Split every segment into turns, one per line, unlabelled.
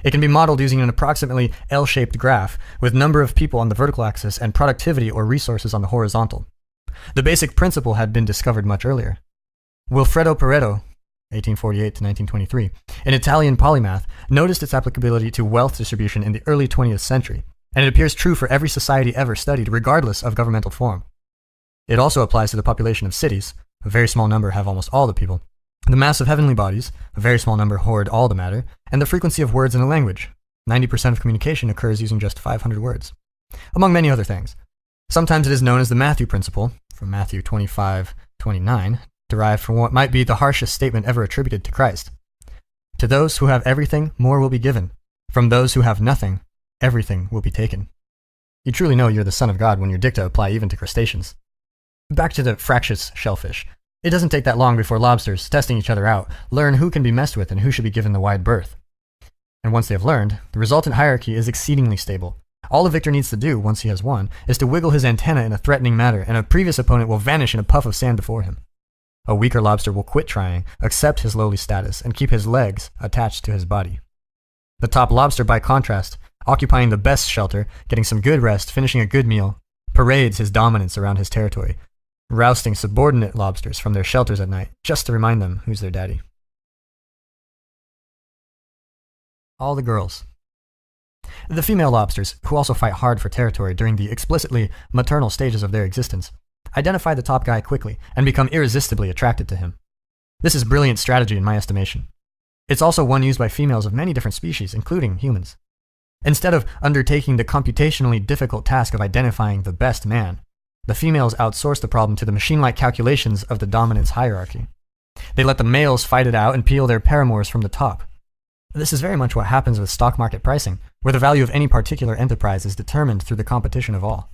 It can be modeled using an approximately L-shaped graph with number of people on the vertical axis and productivity or resources on the horizontal. The basic principle had been discovered much earlier. Wilfredo Pareto, 1848 to 1923, an Italian polymath, noticed its applicability to wealth distribution in the early 20th century, and it appears true for every society ever studied, regardless of governmental form. It also applies to the population of cities. A very small number have almost all the people. The mass of heavenly bodies, a very small number hoard all the matter, and the frequency of words in a language. 90% of communication occurs using just 500 words, among many other things. Sometimes it is known as the Matthew principle, from Matthew 25:29, derived from what might be the harshest statement ever attributed to Christ. To those who have everything, more will be given. From those who have nothing, everything will be taken. You truly know you're the son of God when your dicta apply even to crustaceans. Back to the fractious shellfish. It doesn't take that long before lobsters, testing each other out, learn who can be messed with and who should be given the wide berth. And once they have learned, the resultant hierarchy is exceedingly stable. All a victor needs to do, once he has won, is to wiggle his antenna in a threatening manner, and a previous opponent will vanish in a puff of sand before him. A weaker lobster will quit trying, accept his lowly status, and keep his legs attached to his body. The top lobster, by contrast, occupying the best shelter, getting some good rest, finishing a good meal, parades his dominance around his territory, rousting subordinate lobsters from their shelters at night, just to remind them who's their daddy. All the girls. The female lobsters, who also fight hard for territory during the explicitly maternal stages of their existence, identify the top guy quickly and become irresistibly attracted to him. This is brilliant strategy in my estimation. It's also one used by females of many different species, including humans. Instead of undertaking the computationally difficult task of identifying the best man, the females outsource the problem to the machine-like calculations of the dominance hierarchy. They let the males fight it out and peel their paramours from the top. This is very much what happens with stock market pricing, where the value of any particular enterprise is determined through the competition of all.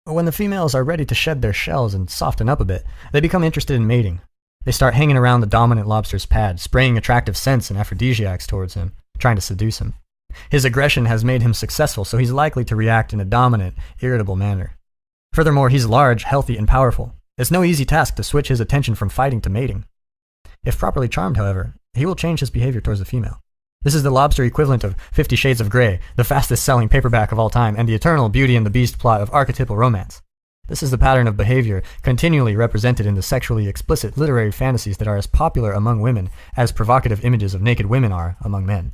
When the females are ready to shed their shells and soften up a bit, they become interested in mating. They start hanging around the dominant lobster's pad, spraying attractive scents and aphrodisiacs towards him, trying to seduce him. His aggression has made him successful, so he's likely to react in a dominant, irritable manner. Furthermore, he's large, healthy, and powerful. It's no easy task to switch his attention from fighting to mating. If properly charmed, however, he will change his behavior towards the female. This is the lobster equivalent of 50 Shades of Grey, the fastest-selling paperback of all time, and the eternal Beauty and the Beast plot of archetypal romance. This is the pattern of behavior continually represented in the sexually explicit literary fantasies that are as popular among women as provocative images of naked women are among men.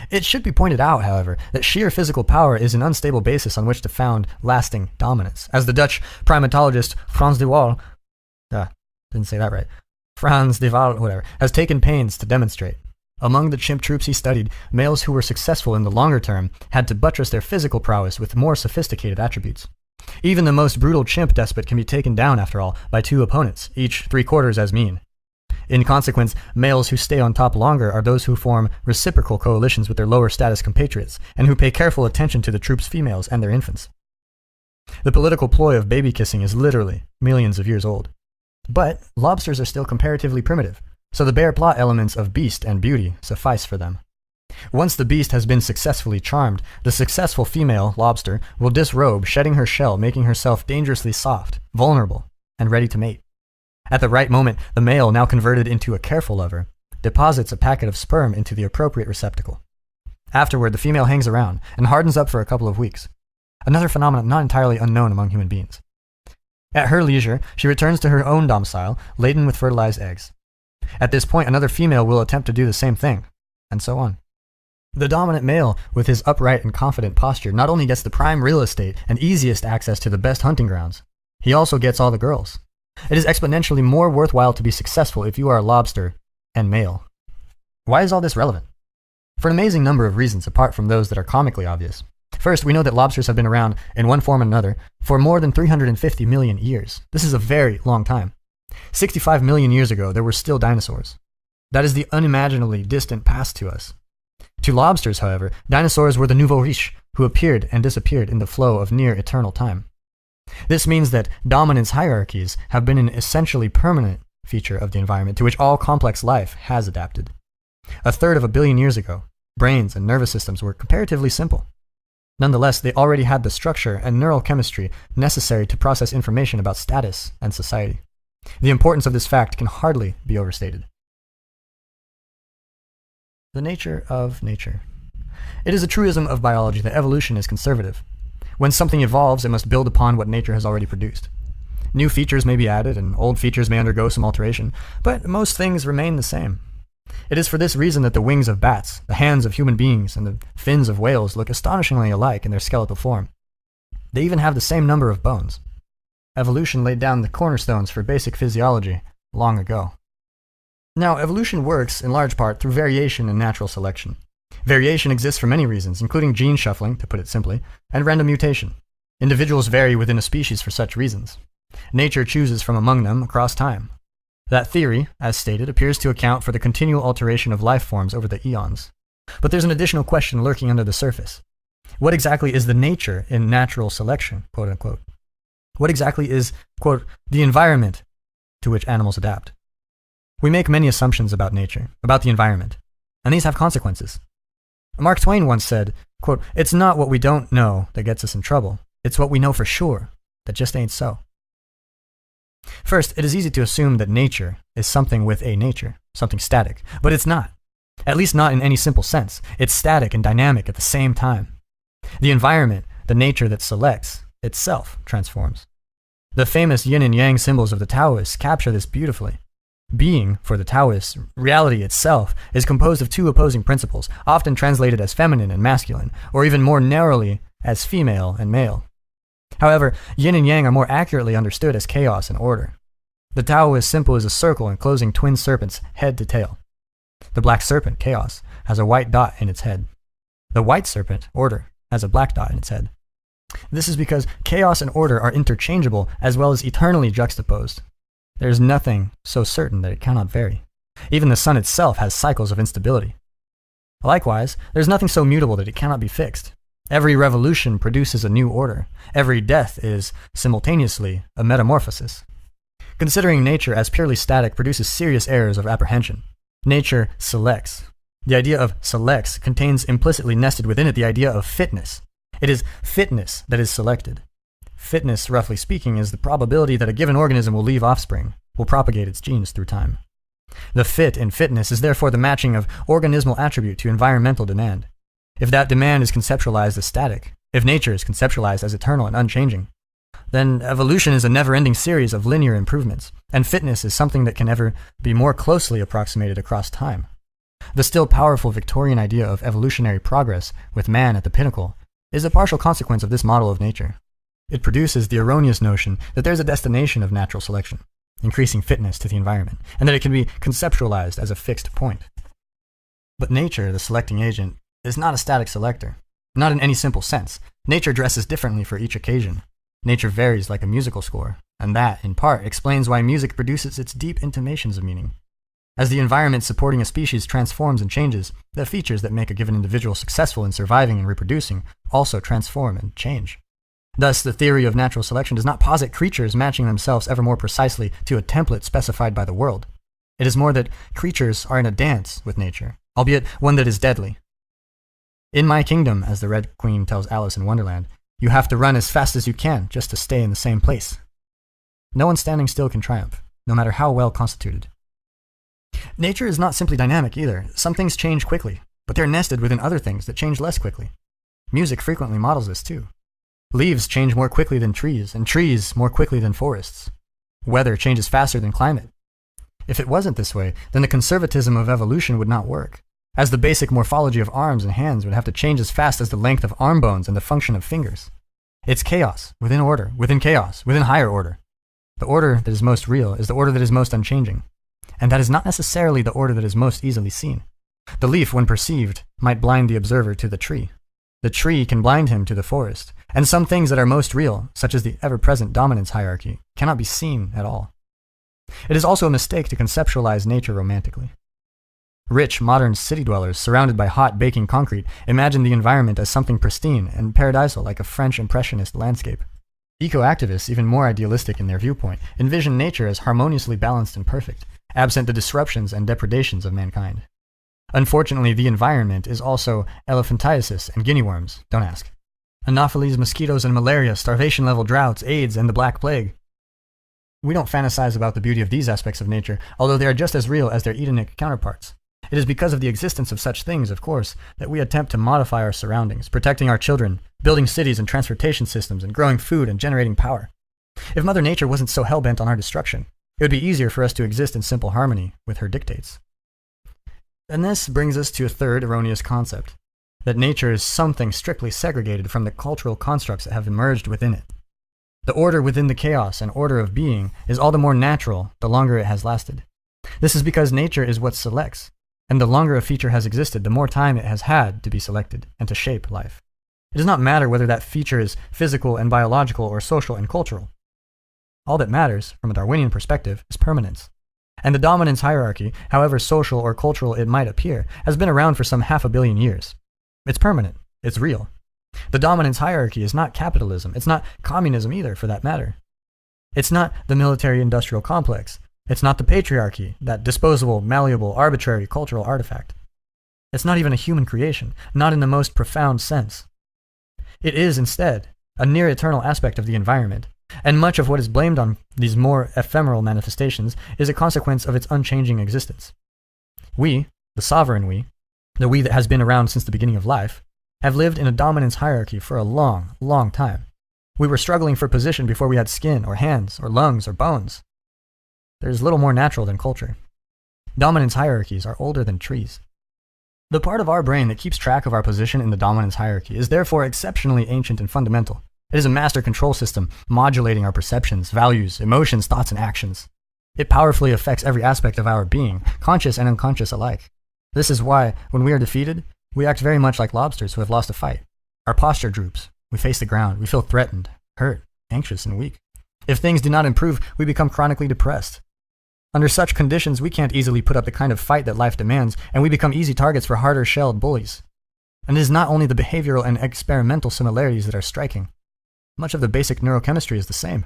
It should be pointed out, however, that sheer physical power is an unstable basis on which to found lasting dominance, as the Dutch primatologist Frans de Waal, has taken pains to demonstrate. Among the chimp troops he studied, males who were successful in the longer term had to buttress their physical prowess with more sophisticated attributes. Even the most brutal chimp despot can be taken down, after all, by two opponents, each 3/4 as mean. In consequence, males who stay on top longer are those who form reciprocal coalitions with their lower status compatriots, and who pay careful attention to the troops' females and their infants. The political ploy of baby kissing is literally millions of years old. But lobsters are still comparatively primitive, so the bare plot elements of beast and beauty suffice for them. Once the beast has been successfully charmed, the successful female lobster will disrobe, shedding her shell, making herself dangerously soft, vulnerable, and ready to mate. At the right moment, the male, now converted into a careful lover, deposits a packet of sperm into the appropriate receptacle. Afterward, the female hangs around and hardens up for a couple of weeks, another phenomenon not entirely unknown among human beings. At her leisure, she returns to her own domicile, laden with fertilized eggs. At this point, another female will attempt to do the same thing, and so on. The dominant male, with his upright and confident posture, not only gets the prime real estate and easiest access to the best hunting grounds, he also gets all the girls. It is exponentially more worthwhile to be successful if you are a lobster and male. Why is all this relevant? For an amazing number of reasons, apart from those that are comically obvious. First, we know that lobsters have been around, in one form or another, for more than 350 million years. This is a very long time. 65 million years ago, there were still dinosaurs. That is the unimaginably distant past to us. To lobsters, however, dinosaurs were the nouveau riche, who appeared and disappeared in the flow of near-eternal time. This means that dominance hierarchies have been an essentially permanent feature of the environment to which all complex life has adapted. 1/3 of a billion years ago, brains and nervous systems were comparatively simple. Nonetheless, they already had the structure and neural chemistry necessary to process information about status and society. The importance of this fact can hardly be overstated. The nature of nature. It is a truism of biology that evolution is conservative. When something evolves, it must build upon what nature has already produced. New features may be added, and old features may undergo some alteration, but most things remain the same. It is for this reason that the wings of bats, the hands of human beings, and the fins of whales look astonishingly alike in their skeletal form. They even have the same number of bones. Evolution laid down the cornerstones for basic physiology long ago. Now, evolution works in large part through variation and natural selection. Variation exists for many reasons, including gene shuffling, to put it simply, and random mutation. Individuals vary within a species for such reasons. Nature chooses from among them across time. That theory, as stated, appears to account for the continual alteration of life forms over the eons. But there's an additional question lurking under the surface. What exactly is the nature in natural selection, quote unquote? What exactly is, quote, the environment to which animals adapt? We make many assumptions about nature, about the environment, and these have consequences. Mark Twain once said, quote, "It's not what we don't know that gets us in trouble. It's what we know for sure that just ain't so." First, it is easy to assume that nature is something with a nature, something static, but it's not. At least not in any simple sense. It's static and dynamic at the same time. The environment, the nature that selects, itself transforms. The famous yin and yang symbols of the Taoists capture this beautifully. Being, for the Taoists, reality itself, is composed of two opposing principles, often translated as feminine and masculine, or even more narrowly as female and male. However, yin and yang are more accurately understood as chaos and order. The Taoist symbol is a circle enclosing twin serpents head to tail. The black serpent, chaos, has a white dot in its head. The white serpent, order, has a black dot in its head. This is because chaos and order are interchangeable as well as eternally juxtaposed. There is nothing so certain that it cannot vary. Even the sun itself has cycles of instability. Likewise, there is nothing so mutable that it cannot be fixed. Every revolution produces a new order. Every death is, simultaneously, a metamorphosis. Considering nature as purely static produces serious errors of apprehension. Nature selects. The idea of selects contains implicitly nested within it the idea of fitness. It is fitness that is selected. Fitness, roughly speaking, is the probability that a given organism will leave offspring, will propagate its genes through time. The fit in fitness is therefore the matching of organismal attribute to environmental demand. If that demand is conceptualized as static, if nature is conceptualized as eternal and unchanging, then evolution is a never-ending series of linear improvements, and fitness is something that can never be more closely approximated across time. The still powerful Victorian idea of evolutionary progress, with man at the pinnacle, is a partial consequence of this model of nature. It produces the erroneous notion that there's a destination of natural selection, increasing fitness to the environment, and that it can be conceptualized as a fixed point. But nature, the selecting agent, is not a static selector, not in any simple sense. Nature dresses differently for each occasion. Nature varies like a musical score, and that, in part, explains why music produces its deep intimations of meaning. As the environment supporting a species transforms and changes, the features that make a given individual successful in surviving and reproducing also transform and change. Thus, the theory of natural selection does not posit creatures matching themselves ever more precisely to a template specified by the world. It is more that creatures are in a dance with nature, albeit one that is deadly. In my kingdom, as the Red Queen tells Alice in Wonderland, you have to run as fast as you can just to stay in the same place. No one standing still can triumph, no matter how well constituted. Nature is not simply dynamic either. Some things change quickly, but they're nested within other things that change less quickly. Music frequently models this too. Leaves change more quickly than trees, and trees more quickly than forests. Weather changes faster than climate. If it wasn't this way, then the conservatism of evolution would not work, as the basic morphology of arms and hands would have to change as fast as the length of arm bones and the function of fingers. It's chaos, within order, within chaos, within higher order. The order that is most real is the order that is most unchanging, and that is not necessarily the order that is most easily seen. The leaf, when perceived, might blind the observer to the tree. The tree can blind him to the forest, and some things that are most real, such as the ever-present dominance hierarchy, cannot be seen at all. It is also a mistake to conceptualize nature romantically. Rich, modern city dwellers, surrounded by hot, baking concrete, imagine the environment as something pristine and paradisal like a French impressionist landscape. Eco-activists, even more idealistic in their viewpoint, envision nature as harmoniously balanced and perfect, absent the disruptions and depredations of mankind. Unfortunately, the environment is also elephantiasis and guinea worms, don't ask. Anopheles, mosquitoes and malaria, starvation-level droughts, AIDS, and the Black Plague. We don't fantasize about the beauty of these aspects of nature, although they are just as real as their Edenic counterparts. It is because of the existence of such things, of course, that we attempt to modify our surroundings, protecting our children, building cities and transportation systems, and growing food and generating power. If Mother Nature wasn't so hell-bent on our destruction, it would be easier for us to exist in simple harmony with her dictates. And this brings us to a third erroneous concept, that nature is something strictly segregated from the cultural constructs that have emerged within it. The order within the chaos and order of being is all the more natural the longer it has lasted. This is because nature is what selects, and the longer a feature has existed, the more time it has had to be selected and to shape life. It does not matter whether that feature is physical and biological or social and cultural. All that matters, from a Darwinian perspective, is permanence. And the dominance hierarchy, however social or cultural it might appear, has been around for some 500 million years. It's permanent. It's real. The dominance hierarchy is not capitalism. It's not communism either, for that matter. It's not the military-industrial complex. It's not the patriarchy, that disposable, malleable, arbitrary cultural artifact. It's not even a human creation, not in the most profound sense. It is, instead, a near-eternal aspect of the environment, and much of what is blamed on these more ephemeral manifestations is a consequence of its unchanging existence. We, the sovereign we, the we that has been around since the beginning of life, have lived in a dominance hierarchy for a long, long time. We were struggling for position before we had skin or hands or lungs or bones. There is little more natural than culture. Dominance hierarchies are older than trees. The part of our brain that keeps track of our position in the dominance hierarchy is therefore exceptionally ancient and fundamental. It is a master control system, modulating our perceptions, values, emotions, thoughts, and actions. It powerfully affects every aspect of our being, conscious and unconscious alike. This is why, when we are defeated, we act very much like lobsters who have lost a fight. Our posture droops. We face the ground. We feel threatened, hurt, anxious, and weak. If things do not improve, we become chronically depressed. Under such conditions, we can't easily put up the kind of fight that life demands, and we become easy targets for harder-shelled bullies. And it is not only the behavioral and experimental similarities that are striking. Much of the basic neurochemistry is the same.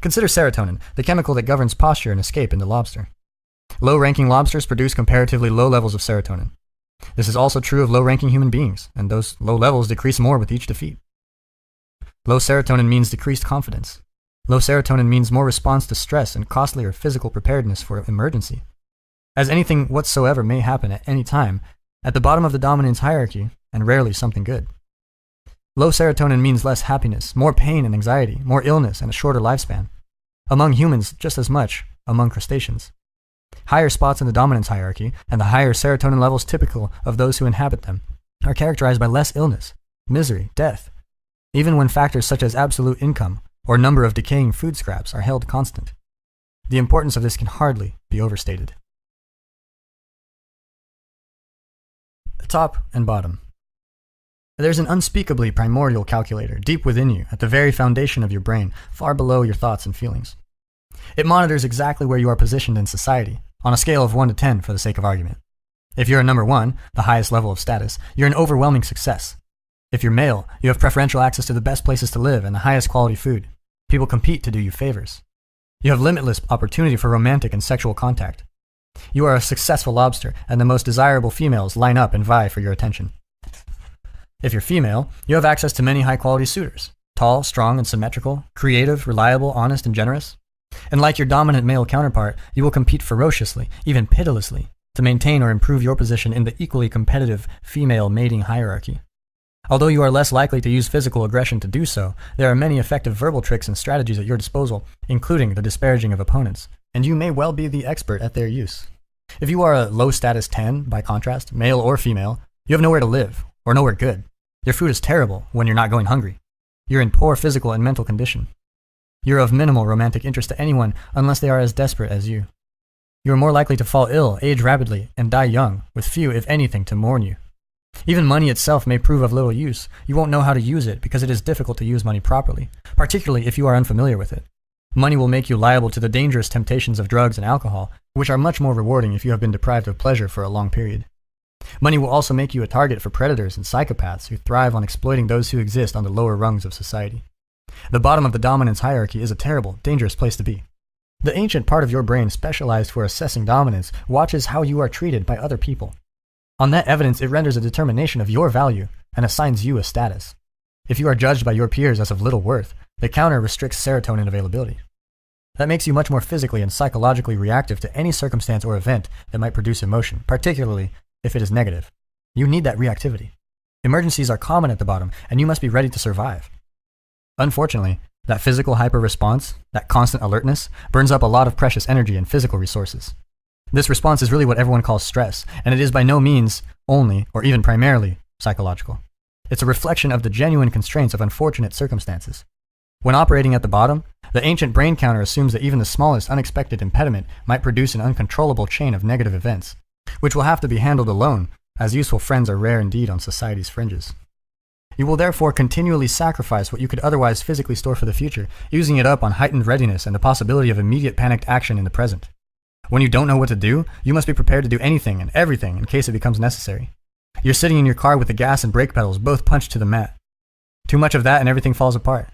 Consider serotonin, the chemical that governs posture and escape in the lobster. Low-ranking lobsters produce comparatively low levels of serotonin. This is also true of low-ranking human beings, and those low levels decrease more with each defeat. Low serotonin means decreased confidence. Low serotonin means more response to stress and costlier physical preparedness for emergency. As anything whatsoever may happen at any time, at the bottom of the dominance hierarchy, and rarely something good. Low serotonin means less happiness, more pain and anxiety, more illness, and a shorter lifespan. Among humans, just as much among crustaceans. Higher spots in the dominance hierarchy, and the higher serotonin levels typical of those who inhabit them, are characterized by less illness, misery, death, even when factors such as absolute income or number of decaying food scraps are held constant. The importance of this can hardly be overstated. Top and bottom. There's an unspeakably primordial calculator deep within you, at the very foundation of your brain, far below your thoughts and feelings. It monitors exactly where you are positioned in society, on a scale of 1 to 10 for the sake of argument. If you're a number 1, the highest level of status, you're an overwhelming success. If you're male, you have preferential access to the best places to live and the highest quality food. People compete to do you favors. You have limitless opportunity for romantic and sexual contact. You are a successful lobster, and the most desirable females line up and vie for your attention. If you're female, you have access to many high-quality suitors, tall, strong, and symmetrical, creative, reliable, honest, and generous. And like your dominant male counterpart, you will compete ferociously, even pitilessly, to maintain or improve your position in the equally competitive female mating hierarchy. Although you are less likely to use physical aggression to do so, there are many effective verbal tricks and strategies at your disposal, including the disparaging of opponents, and you may well be the expert at their use. If you are a low-status 10, by contrast, male or female, you have nowhere to live, or nowhere good. Your food is terrible when you're not going hungry. You're in poor physical and mental condition. You're of minimal romantic interest to anyone unless they are as desperate as you. You are more likely to fall ill, age rapidly, and die young, with few, if anything, to mourn you. Even money itself may prove of little use. You won't know how to use it because it is difficult to use money properly, particularly if you are unfamiliar with it. Money will make you liable to the dangerous temptations of drugs and alcohol, which are much more rewarding if you have been deprived of pleasure for a long period. Money will also make you a target for predators and psychopaths who thrive on exploiting those who exist on the lower rungs of society. The bottom of the dominance hierarchy is a terrible, dangerous place to be. The ancient part of your brain specialized for assessing dominance watches how you are treated by other people. On that evidence, it renders a determination of your value and assigns you a status. If you are judged by your peers as of little worth, the counter restricts serotonin availability. That makes you much more physically and psychologically reactive to any circumstance or event that might produce emotion, particularly if it is negative. You need that reactivity. Emergencies are common at the bottom, and you must be ready to survive. Unfortunately, that physical hyper-response, that constant alertness, burns up a lot of precious energy and physical resources. This response is really what everyone calls stress, and it is by no means only, or even primarily, psychological. It's a reflection of the genuine constraints of unfortunate circumstances. When operating at the bottom, the ancient brain counter assumes that even the smallest unexpected impediment might produce an uncontrollable chain of negative events, which will have to be handled alone, as useful friends are rare indeed on society's fringes. You will therefore continually sacrifice what you could otherwise physically store for the future, using it up on heightened readiness and the possibility of immediate panicked action in the present. When you don't know what to do, you must be prepared to do anything and everything in case it becomes necessary. You're sitting in your car with the gas and brake pedals both punched to the mat. Too much of that and everything falls apart.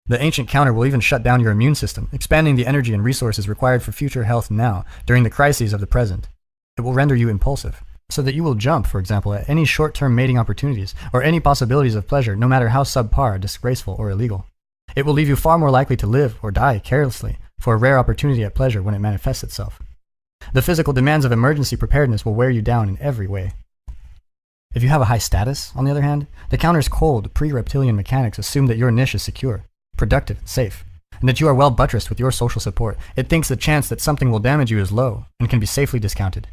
The ancient counter will even shut down your immune system, expanding the energy and resources required for future health now, during the crises of the present. It will render you impulsive, so that you will jump, for example, at any short-term mating opportunities or any possibilities of pleasure, no matter how subpar, disgraceful, or illegal. It will leave you far more likely to live or die carelessly for a rare opportunity at pleasure when it manifests itself. The physical demands of emergency preparedness will wear you down in every way. If you have a high status, on the other hand, the counter's cold, pre-reptilian mechanics assume that your niche is secure, productive, and safe, and that you are well buttressed with your social support. It thinks the chance that something will damage you is low and can be safely discounted.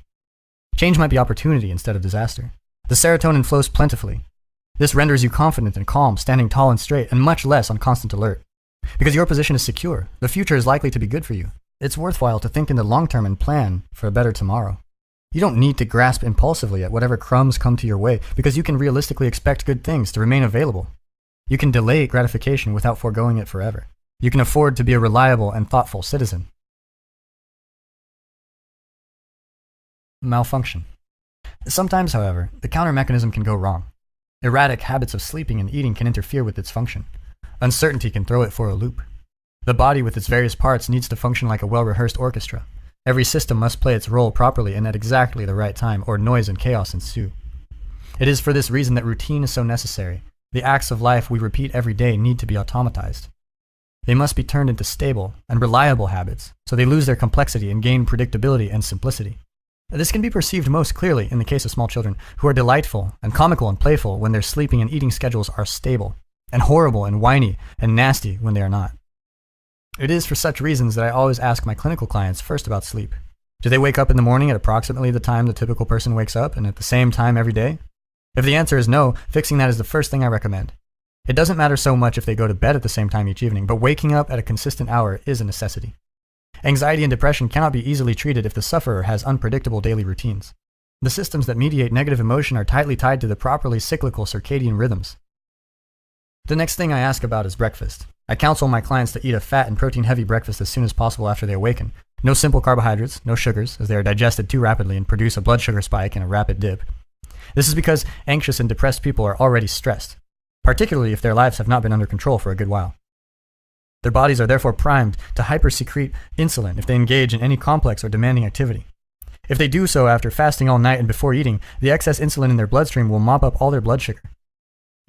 Change might be opportunity instead of disaster. The serotonin flows plentifully. This renders you confident and calm, standing tall and straight, and much less on constant alert. Because your position is secure, the future is likely to be good for you. It's worthwhile to think in the long term and plan for a better tomorrow. You don't need to grasp impulsively at whatever crumbs come to your way, because you can realistically expect good things to remain available. You can delay gratification without foregoing it forever. You can afford to be a reliable and thoughtful citizen. Malfunction. Sometimes, however, the counter mechanism can go wrong. Erratic habits of sleeping and eating can interfere with its function. Uncertainty can throw it for a loop. The body with its various parts needs to function like a well-rehearsed orchestra. Every system must play its role properly and at exactly the right time, or noise and chaos ensue. It is for this reason that routine is so necessary. The acts of life we repeat every day need to be automatized. They must be turned into stable and reliable habits, so they lose their complexity and gain predictability and simplicity. This can be perceived most clearly in the case of small children, who are delightful and comical and playful when their sleeping and eating schedules are stable, and horrible and whiny and nasty when they are not. It is for such reasons that I always ask my clinical clients first about sleep. Do they wake up in the morning at approximately the time the typical person wakes up and at the same time every day? If the answer is no, fixing that is the first thing I recommend. It doesn't matter so much if they go to bed at the same time each evening, but waking up at a consistent hour is a necessity. Anxiety and depression cannot be easily treated if the sufferer has unpredictable daily routines. The systems that mediate negative emotion are tightly tied to the properly cyclical circadian rhythms. The next thing I ask about is breakfast. I counsel my clients to eat a fat and protein-heavy breakfast as soon as possible after they awaken. No simple carbohydrates, no sugars, as they are digested too rapidly and produce a blood sugar spike and a rapid dip. This is because anxious and depressed people are already stressed, particularly if their lives have not been under control for a good while. Their bodies are therefore primed to hypersecrete insulin if they engage in any complex or demanding activity. If they do so after fasting all night and before eating, the excess insulin in their bloodstream will mop up all their blood sugar.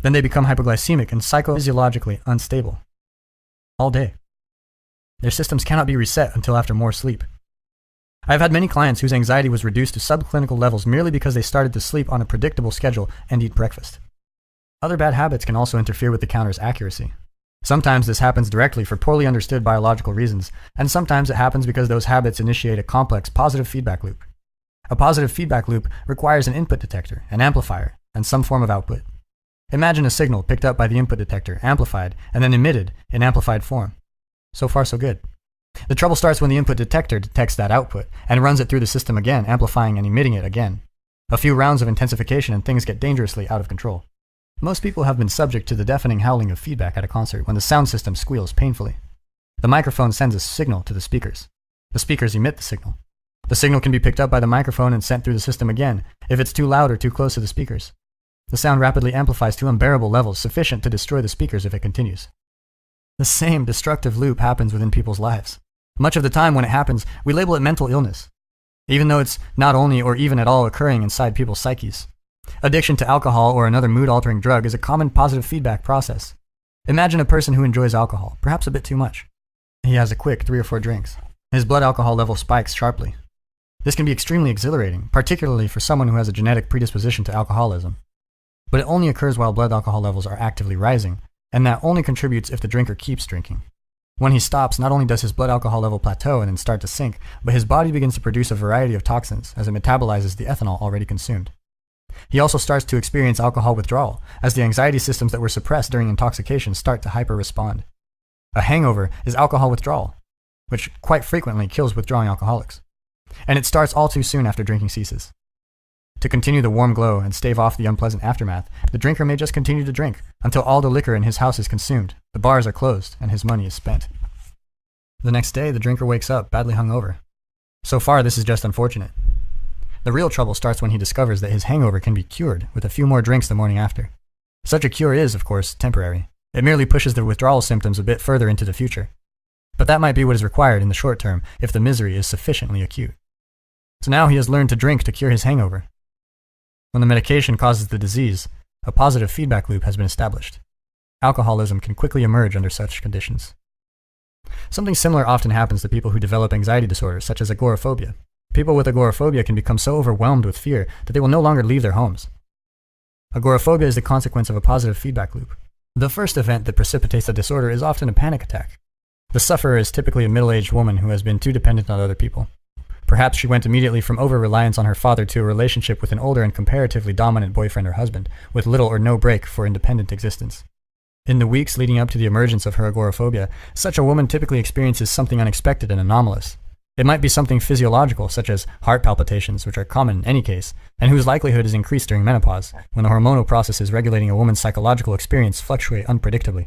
Then they become hypoglycemic and psychophysiologically unstable. All day. Their systems cannot be reset until after more sleep. I have had many clients whose anxiety was reduced to subclinical levels merely because they started to sleep on a predictable schedule and eat breakfast. Other bad habits can also interfere with the counter's accuracy. Sometimes this happens directly for poorly understood biological reasons, and sometimes it happens because those habits initiate a complex positive feedback loop. A positive feedback loop requires an input detector, an amplifier, and some form of output. Imagine a signal picked up by the input detector, amplified, and then emitted in amplified form. So far, so good. The trouble starts when the input detector detects that output and runs it through the system again, amplifying and emitting it again. A few rounds of intensification and things get dangerously out of control. Most people have been subject to the deafening howling of feedback at a concert when the sound system squeals painfully. The microphone sends a signal to the speakers. The speakers emit the signal. The signal can be picked up by the microphone and sent through the system again, if it's too loud or too close to the speakers. The sound rapidly amplifies to unbearable levels sufficient to destroy the speakers if it continues. The same destructive loop happens within people's lives. Much of the time when it happens, we label it mental illness, even though it's not only or even at all occurring inside people's psyches. Addiction to alcohol or another mood-altering drug is a common positive feedback process. Imagine a person who enjoys alcohol, perhaps a bit too much. he has a quick 3 or 4 drinks. His blood alcohol level spikes sharply. This can be extremely exhilarating, particularly for someone who has a genetic predisposition to alcoholism. But it only occurs while blood alcohol levels are actively rising, and that only contributes if the drinker keeps drinking. When he stops, not only does his blood alcohol level plateau and then start to sink, but his body begins to produce a variety of toxins as it metabolizes the ethanol already consumed. He also starts to experience alcohol withdrawal, as the anxiety systems that were suppressed during intoxication start to hyper-respond. A hangover is alcohol withdrawal, which quite frequently kills withdrawing alcoholics. And it starts all too soon after drinking ceases. To continue the warm glow and stave off the unpleasant aftermath, the drinker may just continue to drink until all the liquor in his house is consumed, the bars are closed, and his money is spent. The next day, the drinker wakes up badly hungover. So far, this is just unfortunate. The real trouble starts when he discovers that his hangover can be cured with a few more drinks the morning after. Such a cure is, of course, temporary. It merely pushes the withdrawal symptoms a bit further into the future. But that might be what is required in the short term if the misery is sufficiently acute. So now he has learned to drink to cure his hangover. When the medication causes the disease, a positive feedback loop has been established. Alcoholism can quickly emerge under such conditions. Something similar often happens to people who develop anxiety disorders, such as agoraphobia. People with agoraphobia can become so overwhelmed with fear that they will no longer leave their homes. Agoraphobia is the consequence of a positive feedback loop. The first event that precipitates the disorder is often a panic attack. The sufferer is typically a middle-aged woman who has been too dependent on other people. Perhaps she went immediately from over-reliance on her father to a relationship with an older and comparatively dominant boyfriend or husband, with little or no break for independent existence. In the weeks leading up to the emergence of her agoraphobia, such a woman typically experiences something unexpected and anomalous. It might be something physiological, such as heart palpitations, which are common in any case, and whose likelihood is increased during menopause, when the hormonal processes regulating a woman's psychological experience fluctuate unpredictably.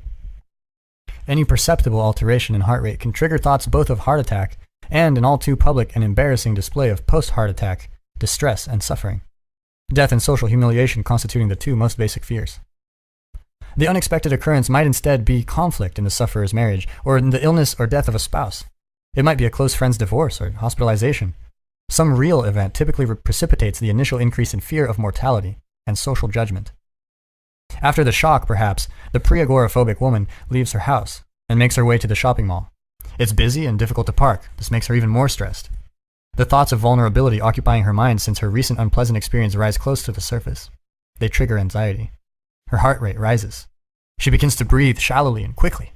Any perceptible alteration in heart rate can trigger thoughts both of heart attack and an all too public and embarrassing display of post-heart attack, distress, and suffering. Death and social humiliation constituting the two most basic fears. The unexpected occurrence might instead be conflict in the sufferer's marriage, or in the illness or death of a spouse. It might be a close friend's divorce or hospitalization. Some real event typically precipitates the initial increase in fear of mortality and social judgment. After the shock, perhaps, the pre-agoraphobic woman leaves her house and makes her way to the shopping mall. It's busy and difficult to park. This makes her even more stressed. The thoughts of vulnerability occupying her mind since her recent unpleasant experience rise close to the surface. They trigger anxiety. Her heart rate rises. She begins to breathe shallowly and quickly.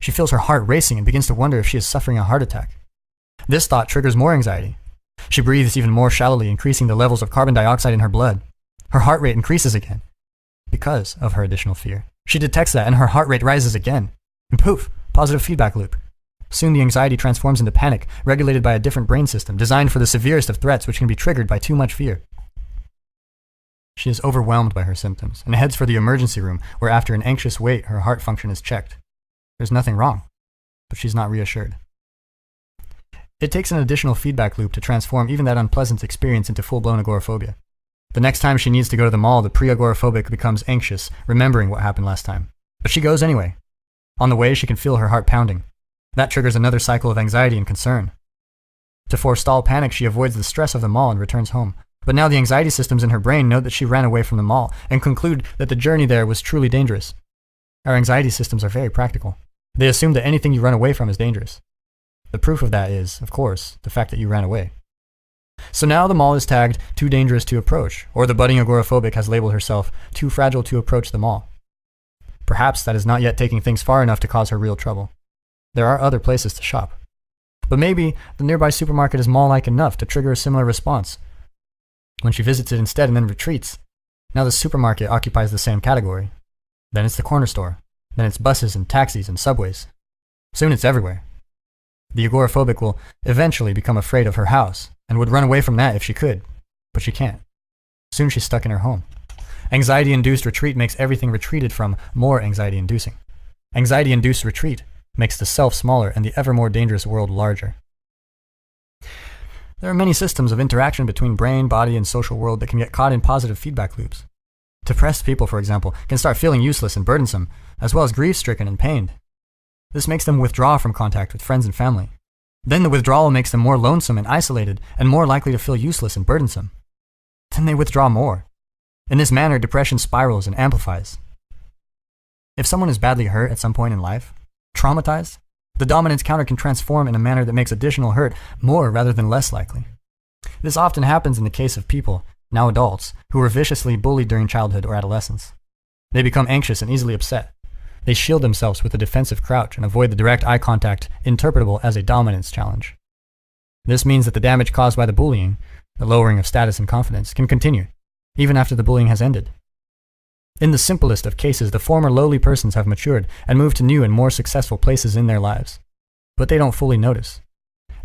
She feels her heart racing and begins to wonder if she is suffering a heart attack. This thought triggers more anxiety. She breathes even more shallowly, increasing the levels of carbon dioxide in her blood. Her heart rate increases again because of her additional fear. She detects that and her heart rate rises again. And poof, positive feedback loop. Soon the anxiety transforms into panic, regulated by a different brain system, designed for the severest of threats which can be triggered by too much fear. She is overwhelmed by her symptoms and heads for the emergency room, where after an anxious wait, her heart function is checked. There's nothing wrong, but she's not reassured. It takes an additional feedback loop to transform even that unpleasant experience into full-blown agoraphobia. The next time she needs to go to the mall, the pre-agoraphobic becomes anxious, remembering what happened last time. But she goes anyway. On the way, she can feel her heart pounding. That triggers another cycle of anxiety and concern. To forestall panic, she avoids the stress of the mall and returns home. But now the anxiety systems in her brain note that she ran away from the mall and conclude that the journey there was truly dangerous. Our anxiety systems are very practical. They assume that anything you run away from is dangerous. The proof of that is, of course, the fact that you ran away. So now the mall is tagged too dangerous to approach, or the budding agoraphobic has labeled herself too fragile to approach the mall. Perhaps that is not yet taking things far enough to cause her real trouble. There are other places to shop. But maybe the nearby supermarket is mall-like enough to trigger a similar response. When she visits it instead and then retreats, now the supermarket occupies the same category. Then it's the corner store. Then it's buses and taxis and subways. Soon it's everywhere. The agoraphobic will eventually become afraid of her house and would run away from that if she could, but she can't. Soon she's stuck in her home. Anxiety-induced retreat makes everything retreated from more anxiety-inducing. Anxiety-induced retreat makes the self smaller and the ever more dangerous world larger. There are many systems of interaction between brain, body, and social world that can get caught in positive feedback loops. Depressed people, for example, can start feeling useless and burdensome, as well as grief-stricken and pained. This makes them withdraw from contact with friends and family. Then the withdrawal makes them more lonesome and isolated, and more likely to feel useless and burdensome. Then they withdraw more. In this manner, depression spirals and amplifies. If someone is badly hurt at some point in life, traumatized, The dominance counter can transform in a manner that makes additional hurt more rather than less likely. This often happens in the case of people, now adults, who were viciously bullied during childhood or adolescence. They become anxious and easily upset. They shield themselves with a defensive crouch and avoid the direct eye contact interpretable as a dominance challenge. This means that the damage caused by the bullying, the lowering of status and confidence, can continue, even after the bullying has ended. In the simplest of cases, the former lowly persons have matured and moved to new and more successful places in their lives. But they don't fully notice.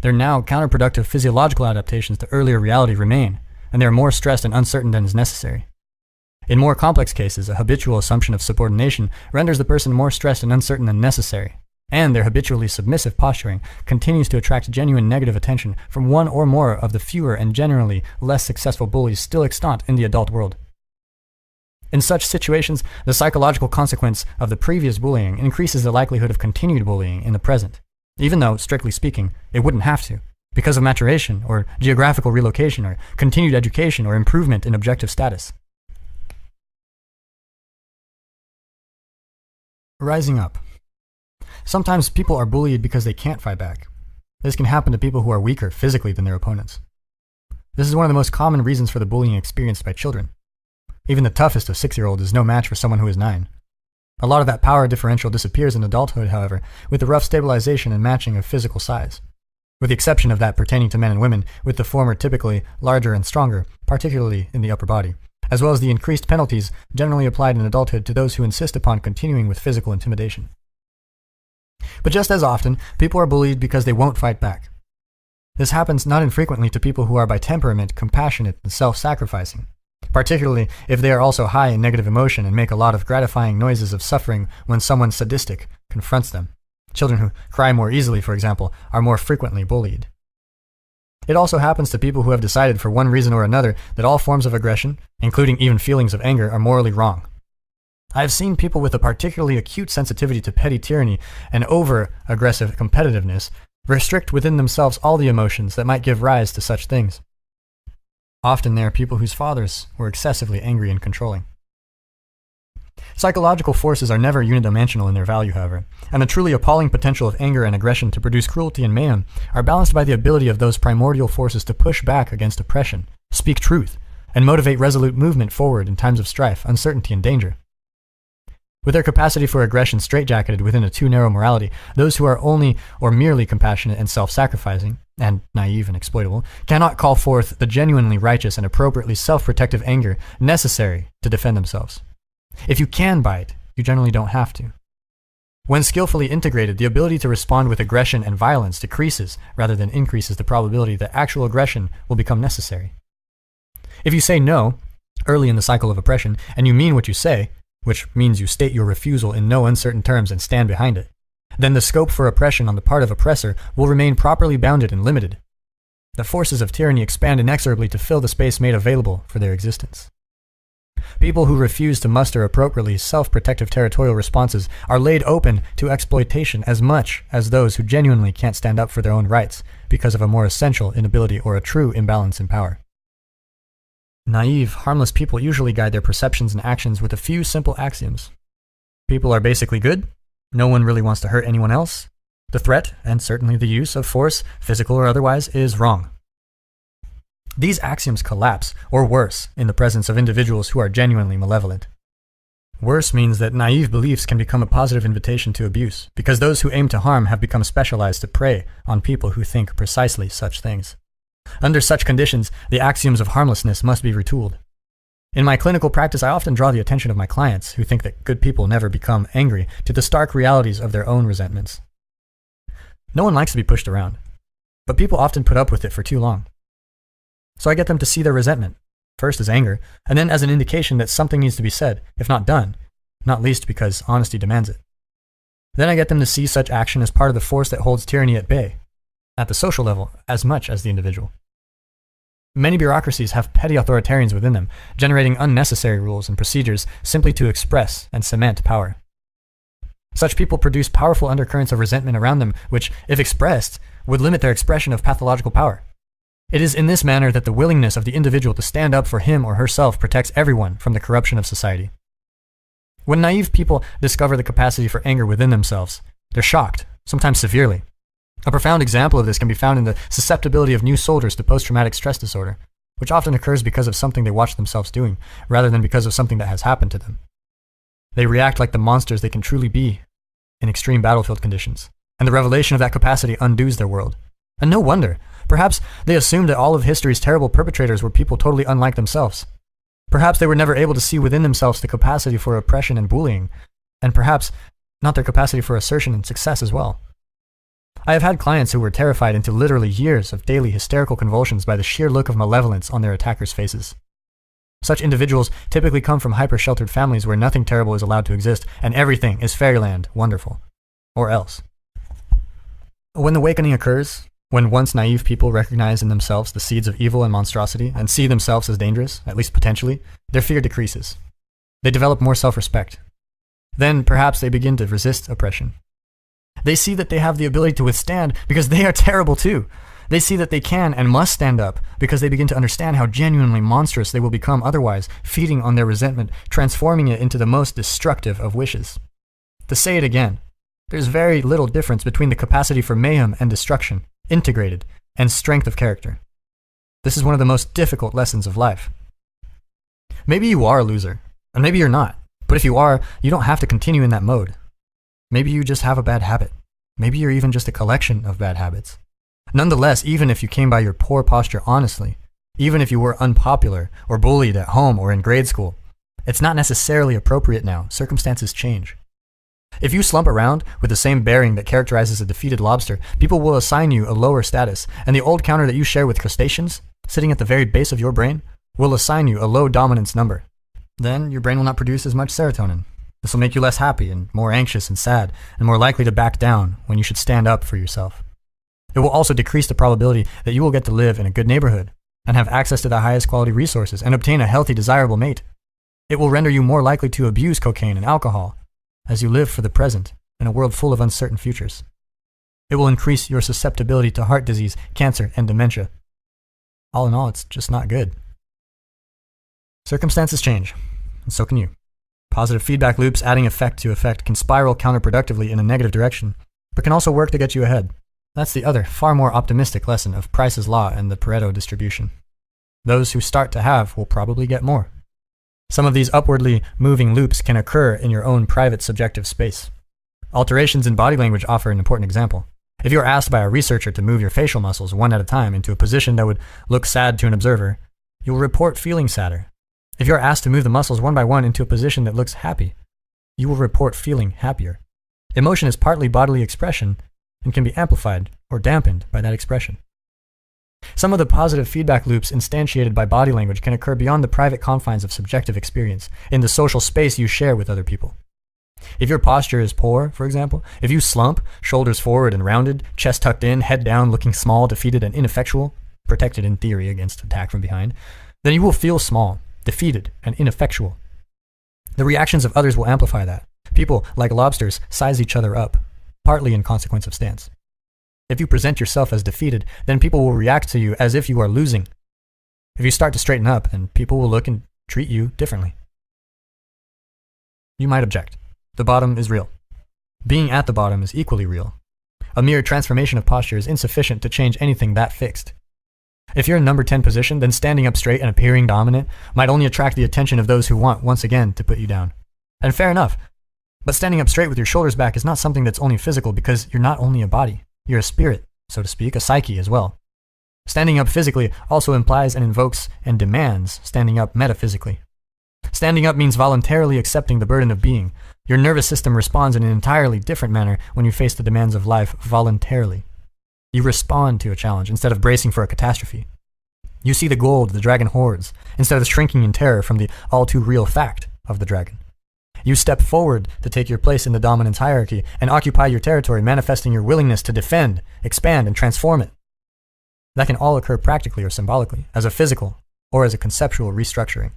Their now counterproductive physiological adaptations to earlier reality remain, and they are more stressed and uncertain than is necessary. In more complex cases, a habitual assumption of subordination renders the person more stressed and uncertain than necessary, and their habitually submissive posturing continues to attract genuine negative attention from one or more of the fewer and generally less successful bullies still extant in the adult world. In such situations, the psychological consequence of the previous bullying increases the likelihood of continued bullying in the present, even though, strictly speaking, it wouldn't have to, because of maturation or geographical relocation or continued education or improvement in objective status. Rising up. Sometimes people are bullied because they can't fight back. This can happen to people who are weaker physically than their opponents. This is one of the most common reasons for the bullying experienced by children. Even the toughest of 6-year-olds is no match for someone who is 9. A lot of that power differential disappears in adulthood, however, with the rough stabilization and matching of physical size. With the exception of that pertaining to men and women, with the former typically larger and stronger, particularly in the upper body, as well as the increased penalties generally applied in adulthood to those who insist upon continuing with physical intimidation. But just as often, people are bullied because they won't fight back. This happens not infrequently to people who are by temperament compassionate and self-sacrificing, particularly if they are also high in negative emotion and make a lot of gratifying noises of suffering when someone sadistic confronts them. Children who cry more easily, for example, are more frequently bullied. It also happens to people who have decided for one reason or another that all forms of aggression, including even feelings of anger, are morally wrong. I have seen people with a particularly acute sensitivity to petty tyranny and over-aggressive competitiveness restrict within themselves all the emotions that might give rise to such things. Often they are people whose fathers were excessively angry and controlling. Psychological forces are never unidimensional in their value, however, and the truly appalling potential of anger and aggression to produce cruelty and mayhem are balanced by the ability of those primordial forces to push back against oppression, speak truth, and motivate resolute movement forward in times of strife, uncertainty, and danger. With their capacity for aggression straitjacketed within a too narrow morality, those who are only or merely compassionate and self-sacrificing, and naive and exploitable, cannot call forth the genuinely righteous and appropriately self-protective anger necessary to defend themselves. If you can bite, you generally don't have to. When skillfully integrated, the ability to respond with aggression and violence decreases rather than increases the probability that actual aggression will become necessary. If you say no early in the cycle of oppression, and you mean what you say, which means you state your refusal in no uncertain terms and stand behind it, then the scope for oppression on the part of oppressor will remain properly bounded and limited. The forces of tyranny expand inexorably to fill the space made available for their existence. People who refuse to muster appropriately self-protective territorial responses are laid open to exploitation as much as those who genuinely can't stand up for their own rights because of a more essential inability or a true imbalance in power. Naive, harmless people usually guide their perceptions and actions with a few simple axioms. People are basically good. No one really wants to hurt anyone else. The threat, and certainly the use of force, physical or otherwise, is wrong. These axioms collapse, or worse, in the presence of individuals who are genuinely malevolent. Worse means that naive beliefs can become a positive invitation to abuse, because those who aim to harm have become specialized to prey on people who think precisely such things. Under such conditions, the axioms of harmlessness must be retooled. In my clinical practice, I often draw the attention of my clients, who think that good people never become angry, to the stark realities of their own resentments. No one likes to be pushed around, but people often put up with it for too long. So I get them to see their resentment, first as anger, and then as an indication that something needs to be said, if not done, not least because honesty demands it. Then I get them to see such action as part of the force that holds tyranny at bay, at the social level as much as the individual. Many bureaucracies have petty authoritarians within them, generating unnecessary rules and procedures simply to express and cement power. Such people produce powerful undercurrents of resentment around them, which, if expressed, would limit their expression of pathological power. It is in this manner that the willingness of the individual to stand up for him or herself protects everyone from the corruption of society. When naive people discover the capacity for anger within themselves, they're shocked sometimes severely. A profound example of this can be found in the susceptibility of new soldiers to post-traumatic stress disorder, which often occurs because of something they watch themselves doing, rather than because of something that has happened to them. They react like the monsters they can truly be in extreme battlefield conditions, and the revelation of that capacity undoes their world. And no wonder. Perhaps they assumed that all of history's terrible perpetrators were people totally unlike themselves. Perhaps they were never able to see within themselves the capacity for oppression and bullying, and perhaps not their capacity for assertion and success as well. I have had clients who were terrified into literally years of daily hysterical convulsions by the sheer look of malevolence on their attackers' faces. Such individuals typically come from hyper-sheltered families where nothing terrible is allowed to exist and everything is fairyland, wonderful. Or else. When the awakening occurs, when once naive people recognize in themselves the seeds of evil and monstrosity and see themselves as dangerous, at least potentially, their fear decreases. They develop more self-respect. Then perhaps they begin to resist oppression. They see that they have the ability to withstand because they are terrible too. They see that they can and must stand up because they begin to understand how genuinely monstrous they will become otherwise, feeding on their resentment, transforming it into the most destructive of wishes. To say it again, there's very little difference between the capacity for mayhem and destruction, integrated, and strength of character. This is one of the most difficult lessons of life. Maybe you are a loser, and maybe you're not. But if you are, you don't have to continue in that mode. Maybe you just have a bad habit. Maybe you're even just a collection of bad habits. Nonetheless, even if you came by your poor posture honestly, even if you were unpopular or bullied at home or in grade school, it's not necessarily appropriate now. Circumstances change. If you slump around with the same bearing that characterizes a defeated lobster, people will assign you a lower status, and the old counter that you share with crustaceans, sitting at the very base of your brain, will assign you a low dominance number. Then your brain will not produce as much serotonin. This will make you less happy and more anxious and sad, and more likely to back down when you should stand up for yourself. It will also decrease the probability that you will get to live in a good neighborhood and have access to the highest quality resources and obtain a healthy, desirable mate. It will render you more likely to abuse cocaine and alcohol as you live for the present in a world full of uncertain futures. It will increase your susceptibility to heart disease, cancer, and dementia. All in all, it's just not good. Circumstances change, and so can you. Positive feedback loops adding effect to effect can spiral counterproductively in a negative direction, but can also work to get you ahead. That's the other, far more optimistic lesson of Price's law and the Pareto distribution. Those who start to have will probably get more. Some of these upwardly moving loops can occur in your own private subjective space. Alterations in body language offer an important example. If you're asked by a researcher to move your facial muscles one at a time into a position that would look sad to an observer, you'll report feeling sadder. If you're asked to move the muscles one by one into a position that looks happy, you will report feeling happier. Emotion is partly bodily expression and can be amplified or dampened by that expression. Some of the positive feedback loops instantiated by body language can occur beyond the private confines of subjective experience, in the social space you share with other people. If your posture is poor, for example, if you slump, shoulders forward and rounded, chest tucked in, head down, looking small, defeated, and ineffectual, protected in theory against attack from behind, then you will feel small, defeated, and ineffectual. The reactions of others will amplify that. People, like lobsters, size each other up, partly in consequence of stance. If you present yourself as defeated, then people will react to you as if you are losing. If you start to straighten up, then people will look and treat you differently. You might object. The bottom is real. Being at the bottom is equally real. A mere transformation of posture is insufficient to change anything that fixed. If you're in number 10 position, then standing up straight and appearing dominant might only attract the attention of those who want, once again, to put you down. And fair enough. But standing up straight with your shoulders back is not something that's only physical, because you're not only a body. You're a spirit, so to speak, a psyche as well. Standing up physically also implies and invokes and demands standing up metaphysically. Standing up means voluntarily accepting the burden of being. Your nervous system responds in an entirely different manner when you face the demands of life voluntarily. You respond to a challenge instead of bracing for a catastrophe. You see the gold the dragon hoards instead of shrinking in terror from the all-too-real fact of the dragon. You step forward to take your place in the dominance hierarchy and occupy your territory, manifesting your willingness to defend, expand, and transform it. That can all occur practically or symbolically, as a physical or as a conceptual restructuring.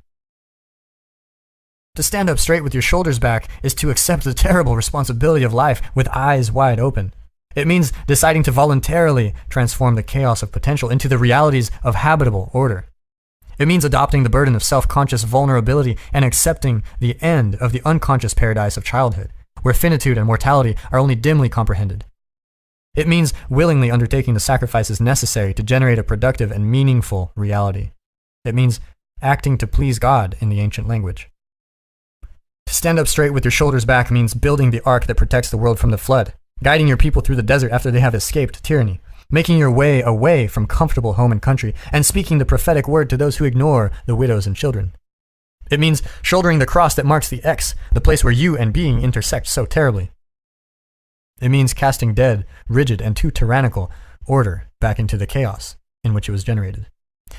To stand up straight with your shoulders back is to accept the terrible responsibility of life with eyes wide open. It means deciding to voluntarily transform the chaos of potential into the realities of habitable order. It means adopting the burden of self-conscious vulnerability and accepting the end of the unconscious paradise of childhood, where finitude and mortality are only dimly comprehended. It means willingly undertaking the sacrifices necessary to generate a productive and meaningful reality. It means acting to please God in the ancient language. To stand up straight with your shoulders back means building the ark that protects the world from the flood, guiding your people through the desert after they have escaped tyranny, making your way away from comfortable home and country, and speaking the prophetic word to those who ignore the widows and children. It means shouldering the cross that marks the X, the place where you and being intersect so terribly. It means casting dead, rigid, and too tyrannical order back into the chaos in which it was generated.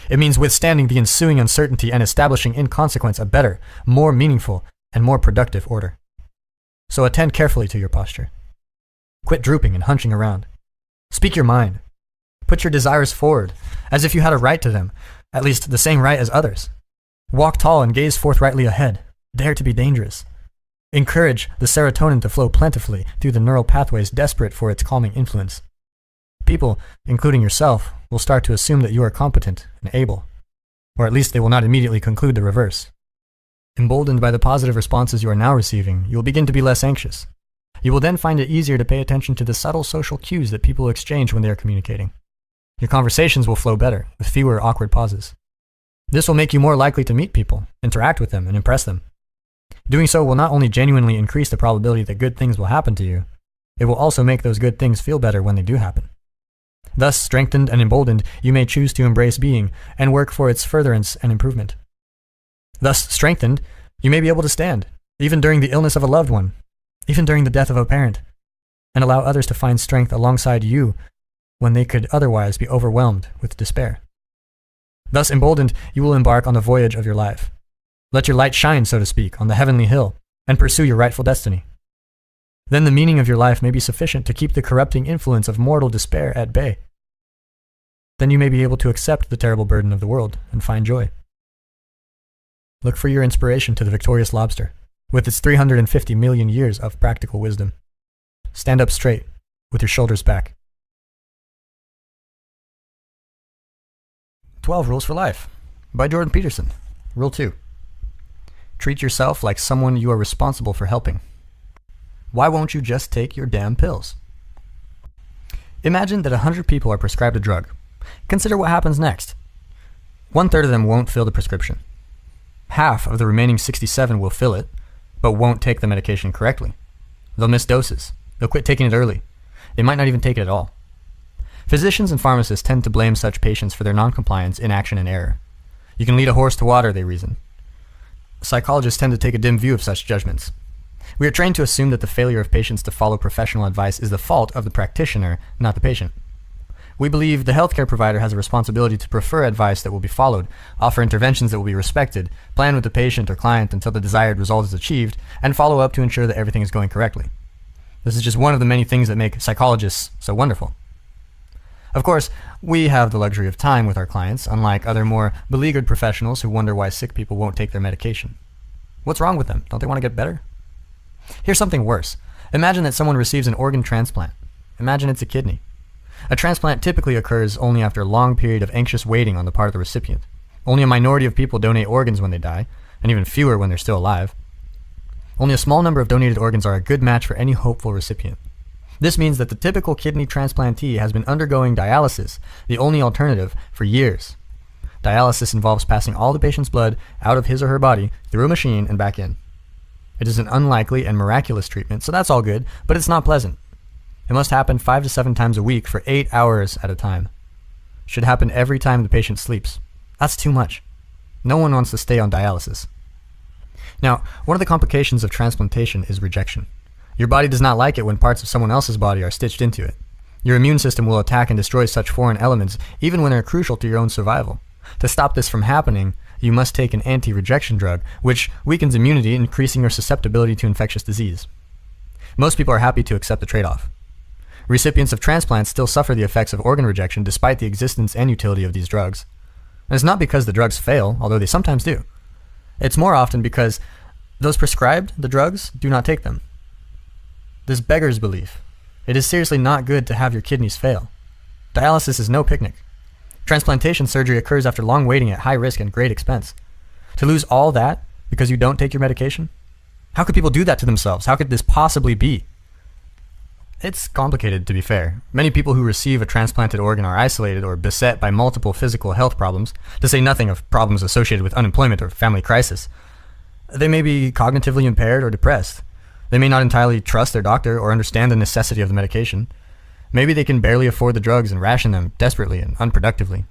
It means withstanding the ensuing uncertainty and establishing in consequence a better, more meaningful, and more productive order. So attend carefully to your posture. Quit drooping and hunching around. Speak your mind. Put your desires forward, as if you had a right to them, at least the same right as others. Walk tall and gaze forthrightly ahead. Dare to be dangerous. Encourage the serotonin to flow plentifully through the neural pathways desperate for its calming influence. People, including yourself, will start to assume that you are competent and able, or at least they will not immediately conclude the reverse. Emboldened by the positive responses you are now receiving, you will begin to be less anxious. You will then find it easier to pay attention to the subtle social cues that people exchange when they are communicating. Your conversations will flow better, with fewer awkward pauses. This will make you more likely to meet people, interact with them, and impress them. Doing so will not only genuinely increase the probability that good things will happen to you, it will also make those good things feel better when they do happen. Thus, strengthened and emboldened, you may choose to embrace being and work for its furtherance and improvement. Thus, strengthened, you may be able to stand, even during the illness of a loved one, even during the death of a parent, and allow others to find strength alongside you when they could otherwise be overwhelmed with despair. Thus emboldened, you will embark on the voyage of your life. Let your light shine, so to speak, on the heavenly hill, and pursue your rightful destiny. Then the meaning of your life may be sufficient to keep the corrupting influence of mortal despair at bay. Then you may be able to accept the terrible burden of the world and find joy. Look for your inspiration to the victorious lobster, with its 350 million years of practical wisdom. Stand up straight, with your shoulders back. 12 Rules for Life, by Jordan Peterson. Rule 2. Treat yourself like someone you are responsible for helping. Why won't you just take your damn pills? Imagine that 100 people are prescribed a drug. Consider what happens next. 1/3 of them won't fill the prescription. Half of the remaining 67 will fill it, but won't take the medication correctly. They'll miss doses. They'll quit taking it early. They might not even take it at all. Physicians and pharmacists tend to blame such patients for their noncompliance, inaction, and error. You can lead a horse to water, they reason. Psychologists tend to take a dim view of such judgments. We are trained to assume that the failure of patients to follow professional advice is the fault of the practitioner, not the patient. We believe the healthcare provider has a responsibility to prefer advice that will be followed, offer interventions that will be respected, plan with the patient or client until the desired result is achieved, and follow up to ensure that everything is going correctly. This is just one of the many things that make psychologists so wonderful. Of course, we have the luxury of time with our clients, unlike other more beleaguered professionals who wonder why sick people won't take their medication. What's wrong with them? Don't they want to get better? Here's something worse. Imagine that someone receives an organ transplant. Imagine it's a kidney. A transplant typically occurs only after a long period of anxious waiting on the part of the recipient. Only a minority of people donate organs when they die, and even fewer when they're still alive. Only a small number of donated organs are a good match for any hopeful recipient. This means that the typical kidney transplantee has been undergoing dialysis, the only alternative, for years. Dialysis involves passing all the patient's blood out of his or her body through a machine and back in. It is an unlikely and miraculous treatment, so that's all good, but it's not pleasant. It must happen 5 to 7 times a week for 8 hours at a time. It should happen every time the patient sleeps. That's too much. No one wants to stay on dialysis. Now, one of the complications of transplantation is rejection. Your body does not like it when parts of someone else's body are stitched into it. Your immune system will attack and destroy such foreign elements, even when they're crucial to your own survival. To stop this from happening, you must take an anti-rejection drug, which weakens immunity, increasing your susceptibility to infectious disease. Most people are happy to accept the trade-off. Recipients of transplants still suffer the effects of organ rejection despite the existence and utility of these drugs. And it's not because the drugs fail, although they sometimes do. It's more often because those prescribed the drugs do not take them. This beggars belief. It is seriously not good to have your kidneys fail. Dialysis is no picnic. Transplantation surgery occurs after long waiting at high risk and great expense. To lose all that because you don't take your medication? How could people do that to themselves? How could this possibly be? It's complicated, to be fair. Many people who receive a transplanted organ are isolated or beset by multiple physical health problems, to say nothing of problems associated with unemployment or family crisis. They may be cognitively impaired or depressed. They may not entirely trust their doctor or understand the necessity of the medication. Maybe they can barely afford the drugs and ration them desperately and unproductively.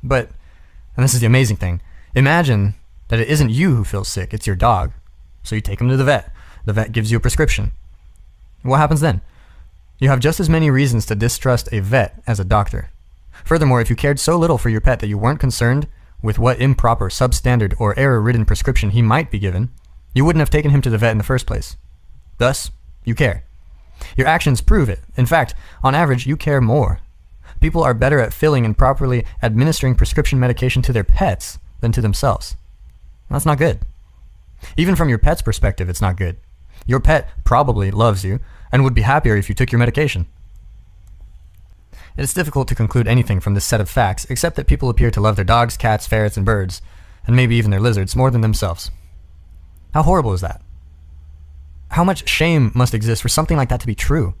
But, and this is the amazing thing, imagine that it isn't you who feels sick, it's your dog. So you take him to the vet. The vet gives you a prescription. What happens then? You have just as many reasons to distrust a vet as a doctor. Furthermore, if you cared so little for your pet that you weren't concerned with what improper, substandard, or error-ridden prescription he might be given, you wouldn't have taken him to the vet in the first place. Thus, you care. Your actions prove it. In fact, on average, you care more. People are better at filling and properly administering prescription medication to their pets than to themselves. That's not good. Even from your pet's perspective, it's not good. Your pet probably loves you and would be happier if you took your medication. It is difficult to conclude anything from this set of facts, except that people appear to love their dogs, cats, ferrets, and birds, and maybe even their lizards, more than themselves. How horrible is that? How much shame must exist for something like that to be true?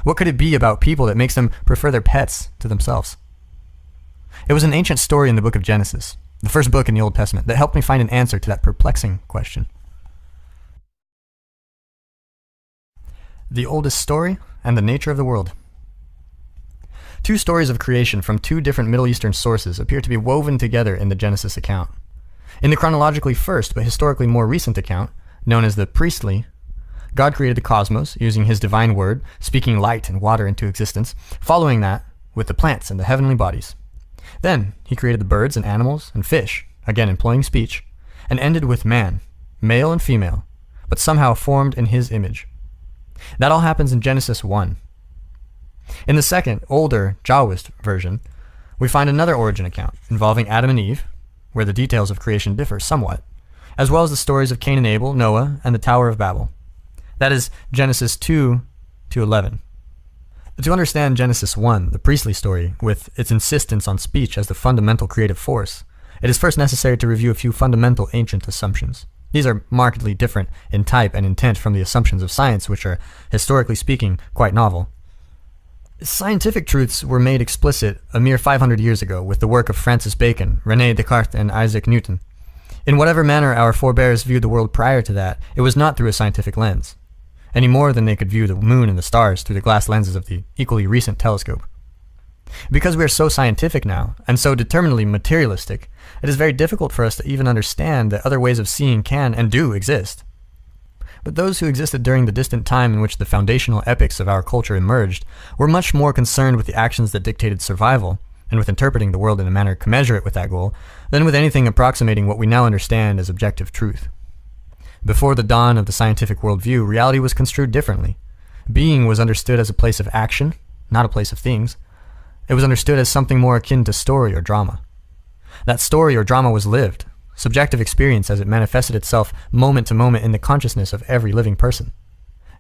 What could it be about people that makes them prefer their pets to themselves? It was an ancient story in the book of Genesis, the first book in the Old Testament, that helped me find an answer to that perplexing question. The oldest story and the nature of the world. Two stories of creation from two different Middle Eastern sources appear to be woven together in the Genesis account. In the chronologically first but historically more recent account, known as the priestly, God created the cosmos using his divine word, speaking light and water into existence, following that with the plants and the heavenly bodies. Then he created the birds and animals and fish, again employing speech, and ended with man, male and female, but somehow formed in his image. That all happens in Genesis 1. In the second, older, Taoist version, we find another origin account involving Adam and Eve, where the details of creation differ somewhat, as well as the stories of Cain and Abel, Noah, and the Tower of Babel. That is Genesis 2 to 11. To understand Genesis 1, the priestly story, with its insistence on speech as the fundamental creative force, it is first necessary to review a few fundamental ancient assumptions. These are markedly different in type and intent from the assumptions of science, which are, historically speaking, quite novel. Scientific truths were made explicit a mere 500 years ago with the work of Francis Bacon, René Descartes, and Isaac Newton. In whatever manner our forebears viewed the world prior to that, it was not through a scientific lens, any more than they could view the moon and the stars through the glass lenses of the equally recent telescope. Because we are so scientific now, and so determinedly materialistic, it is very difficult for us to even understand that other ways of seeing can and do exist. But those who existed during the distant time in which the foundational epics of our culture emerged were much more concerned with the actions that dictated survival, and with interpreting the world in a manner commensurate with that goal, than with anything approximating what we now understand as objective truth. Before the dawn of the scientific worldview, reality was construed differently. Being was understood as a place of action, not a place of things. It was understood as something more akin to story or drama. That story or drama was lived, subjective experience as it manifested itself moment to moment in the consciousness of every living person.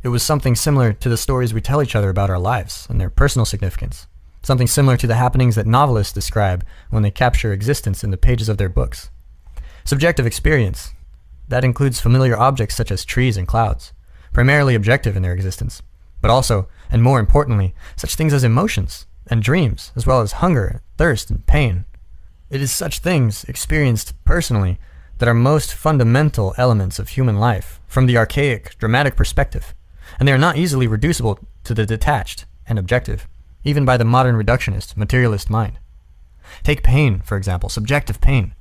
It was something similar to the stories we tell each other about our lives and their personal significance, something similar to the happenings that novelists describe when they capture existence in the pages of their books. Subjective experience, that includes familiar objects such as trees and clouds, primarily objective in their existence, but also, and more importantly, such things as emotions and dreams, as well as hunger, thirst, and pain. It is such things, experienced personally, that are most fundamental elements of human life from the archaic, dramatic perspective, and they are not easily reducible to the detached and objective, even by the modern reductionist, materialist mind. Take pain, for example, subjective pain.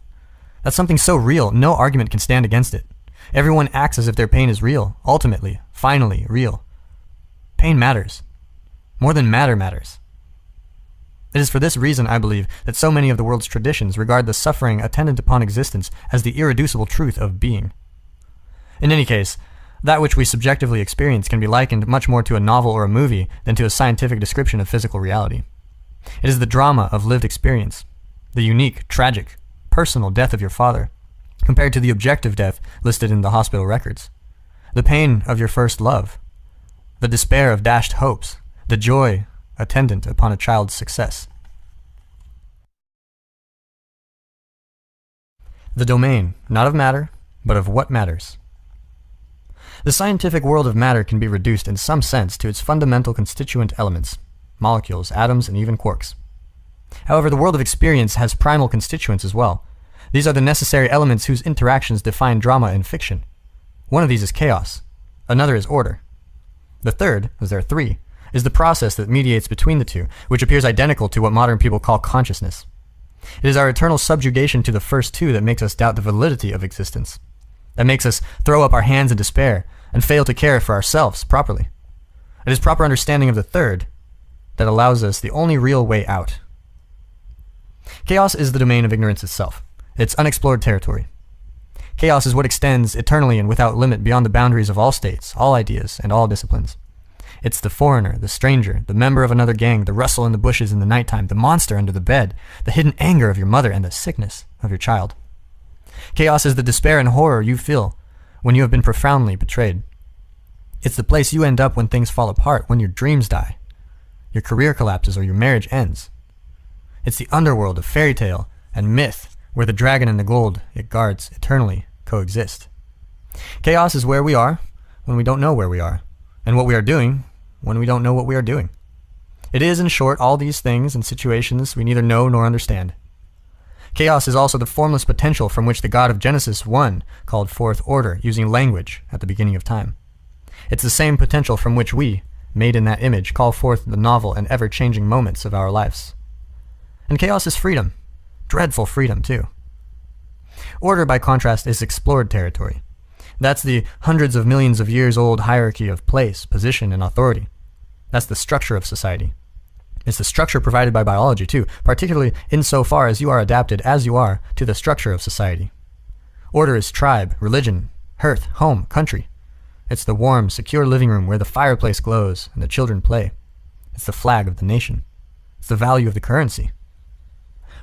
That's something so real, no argument can stand against it. Everyone acts as if their pain is real, ultimately, finally, real. Pain matters. More than matter matters. It is for this reason, I believe, that so many of the world's traditions regard the suffering attendant upon existence as the irreducible truth of being. In any case, that which we subjectively experience can be likened much more to a novel or a movie than to a scientific description of physical reality. It is the drama of lived experience, the unique, tragic, personal death of your father, compared to the objective death listed in the hospital records, the pain of your first love, the despair of dashed hopes, the joy attendant upon a child's success. The domain, not of matter, but of what matters. The scientific world of matter can be reduced in some sense to its fundamental constituent elements, molecules, atoms, and even quarks. However, the world of experience has primal constituents as well. These are the necessary elements whose interactions define drama and fiction. One of these is chaos. Another is order. The third, as there are three, is the process that mediates between the two, which appears identical to what modern people call consciousness. It is our eternal subjugation to the first two that makes us doubt the validity of existence, that makes us throw up our hands in despair and fail to care for ourselves properly. It is proper understanding of the third that allows us the only real way out. Chaos is the domain of ignorance itself. It's unexplored territory. Chaos is what extends eternally and without limit beyond the boundaries of all states, all ideas, and all disciplines. It's the foreigner, the stranger, the member of another gang, the rustle in the bushes in the nighttime, the monster under the bed, the hidden anger of your mother, and the sickness of your child. Chaos is the despair and horror you feel when you have been profoundly betrayed. It's the place you end up when things fall apart, when your dreams die, your career collapses, or your marriage ends. It's the underworld of fairy tale and myth, where the dragon and the gold it guards eternally coexist. Chaos is where we are when we don't know where we are, and what we are doing when we don't know what we are doing. It is, in short, all these things and situations we neither know nor understand. Chaos is also the formless potential from which the God of Genesis 1 called forth order using language at the beginning of time. It's the same potential from which we, made in that image, call forth the novel and ever-changing moments of our lives. And chaos is freedom. Dreadful freedom, too. Order, by contrast, is explored territory. That's the hundreds of millions of years old hierarchy of place, position, and authority. That's the structure of society. It's the structure provided by biology, too, particularly insofar as you are adapted as you are to the structure of society. Order is tribe, religion, hearth, home, country. It's the warm, secure living room where the fireplace glows and the children play. It's the flag of the nation. It's the value of the currency.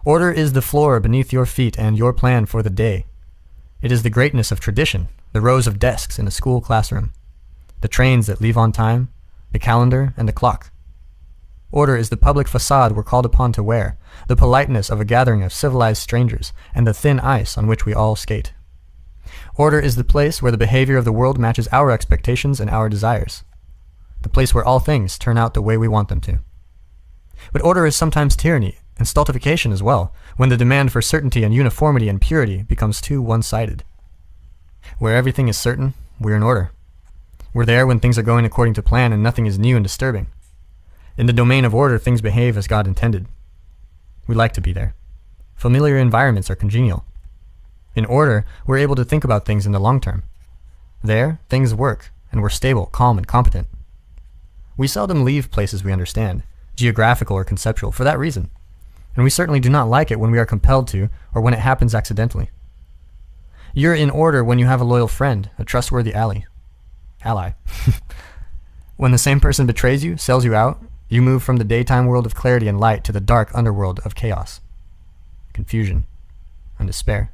Order is the floor beneath your feet and your plan for the day. It is the greatness of tradition, the rows of desks in a school classroom, the trains that leave on time, the calendar, and the clock. Order is the public facade we're called upon to wear, the politeness of a gathering of civilized strangers, and the thin ice on which we all skate. Order is the place where the behavior of the world matches our expectations and our desires, the place where all things turn out the way we want them to. But order is sometimes tyranny, and stultification as well, when the demand for certainty and uniformity and purity becomes too one-sided. Where everything is certain, we're in order. We're there when things are going according to plan and nothing is new and disturbing. In the domain of order, things behave as God intended. We like to be there. Familiar environments are congenial. In order, we're able to think about things in the long term. There, things work, and we're stable, calm, and competent. We seldom leave places we understand, geographical or conceptual, for that reason. And we certainly do not like it when we are compelled to, or when it happens accidentally. You're in order when you have a loyal friend, a trustworthy ally. When the same person betrays you, sells you out, you move from the daytime world of clarity and light to the dark underworld of chaos, confusion, and despair.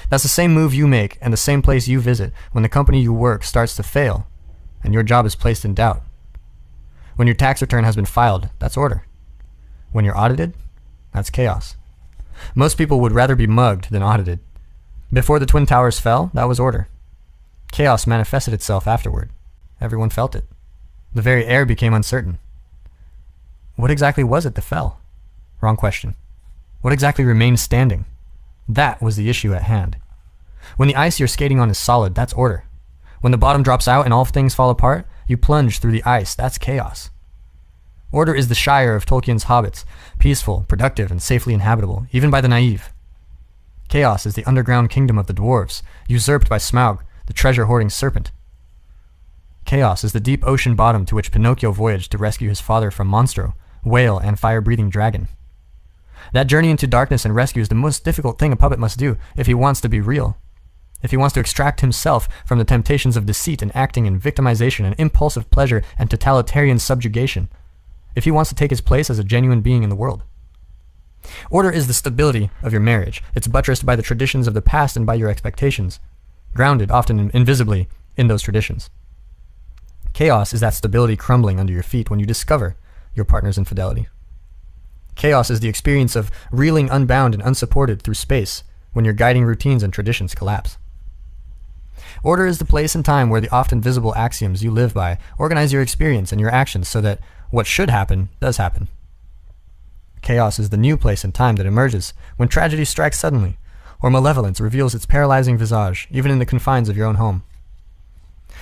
That's the same move you make and the same place you visit when the company you work starts to fail and your job is placed in doubt. When your tax return has been filed, that's order. When you're audited, that's chaos. Most people would rather be mugged than audited. Before the Twin Towers fell, that was order. Chaos manifested itself afterward. Everyone felt it. The very air became uncertain. What exactly was it that fell? Wrong question. What exactly remained standing? That was the issue at hand. When the ice you're skating on is solid, that's order. When the bottom drops out and all things fall apart, you plunge through the ice, that's chaos. Order is the Shire of Tolkien's hobbits, peaceful, productive, and safely inhabitable, even by the naive. Chaos is the underground kingdom of the dwarves, usurped by Smaug, the treasure-hoarding serpent. Chaos is the deep ocean bottom to which Pinocchio voyaged to rescue his father from Monstro, whale, and fire-breathing dragon. That journey into darkness and rescue is the most difficult thing a puppet must do if he wants to be real. If he wants to extract himself from the temptations of deceit and acting and victimization and impulsive pleasure and totalitarian subjugation. If he wants to take his place as a genuine being in the world. Order is the stability of your marriage. It's buttressed by the traditions of the past and by your expectations, grounded, often invisibly, in those traditions. Chaos is that stability crumbling under your feet when you discover your partner's infidelity. Chaos is the experience of reeling unbound and unsupported through space when your guiding routines and traditions collapse. Order is the place and time where the often visible axioms you live by organize your experience and your actions so that what should happen does happen. Chaos is the new place and time that emerges when tragedy strikes suddenly, or malevolence reveals its paralyzing visage, even in the confines of your own home.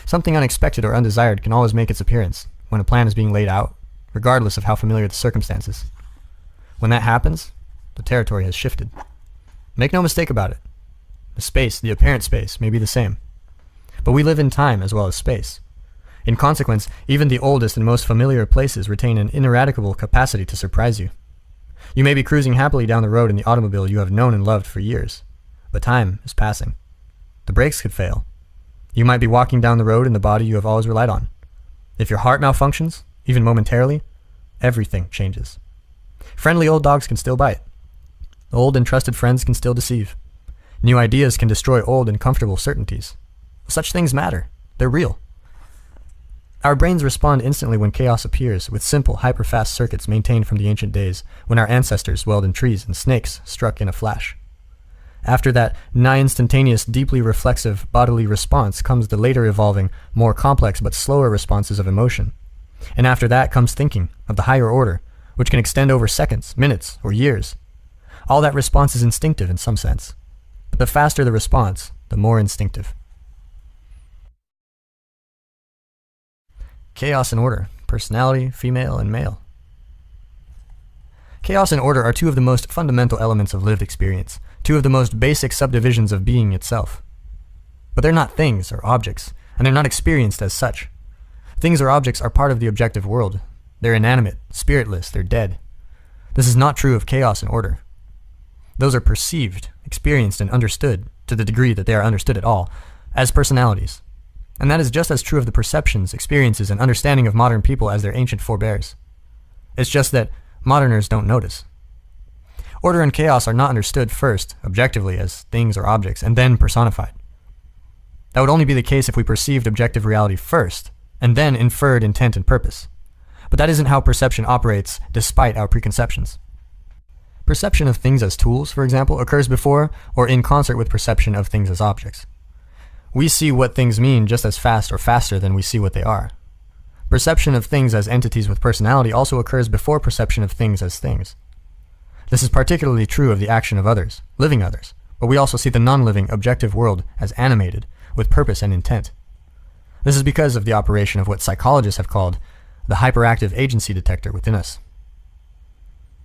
Something unexpected or undesired can always make its appearance when a plan is being laid out, regardless of how familiar the circumstances. When that happens, the territory has shifted. Make no mistake about it. The space, the apparent space, may be the same. But we live in time as well as space. In consequence, even the oldest and most familiar places retain an ineradicable capacity to surprise you. You may be cruising happily down the road in the automobile you have known and loved for years, but time is passing. The brakes could fail. You might be walking down the road in the body you have always relied on. If your heart malfunctions, even momentarily, everything changes. Friendly old dogs can still bite. Old and trusted friends can still deceive. New ideas can destroy old and comfortable certainties. Such things matter. They're real. Our brains respond instantly when chaos appears, with simple, hyper-fast circuits maintained from the ancient days, when our ancestors dwelled in trees and snakes struck in a flash. After that nigh-instantaneous, deeply reflexive bodily response comes the later evolving, more complex but slower responses of emotion. And after that comes thinking, of the higher order, which can extend over seconds, minutes, or years. All that response is instinctive in some sense. But the faster the response, the more instinctive. Chaos and order, personality, female and male. Chaos and order are two of the most fundamental elements of lived experience, two of the most basic subdivisions of being itself. But they're not things or objects, and they're not experienced as such. Things or objects are part of the objective world. They're inanimate, spiritless, they're dead. This is not true of chaos and order. Those are perceived, experienced, and understood, to the degree that they are understood at all, as personalities. And that is just as true of the perceptions, experiences, and understanding of modern people as their ancient forebears. It's just that moderners don't notice. Order and chaos are not understood first, objectively, as things or objects, and then personified. That would only be the case if we perceived objective reality first, and then inferred intent and purpose. But that isn't how perception operates, despite our preconceptions. Perception of things as tools, for example, occurs before or in concert with perception of things as objects. We see what things mean just as fast or faster than we see what they are. Perception of things as entities with personality also occurs before perception of things as things. This is particularly true of the action of others, living others, but we also see the non-living, objective world as animated, with purpose and intent. This is because of the operation of what psychologists have called the hyperactive agency detector within us.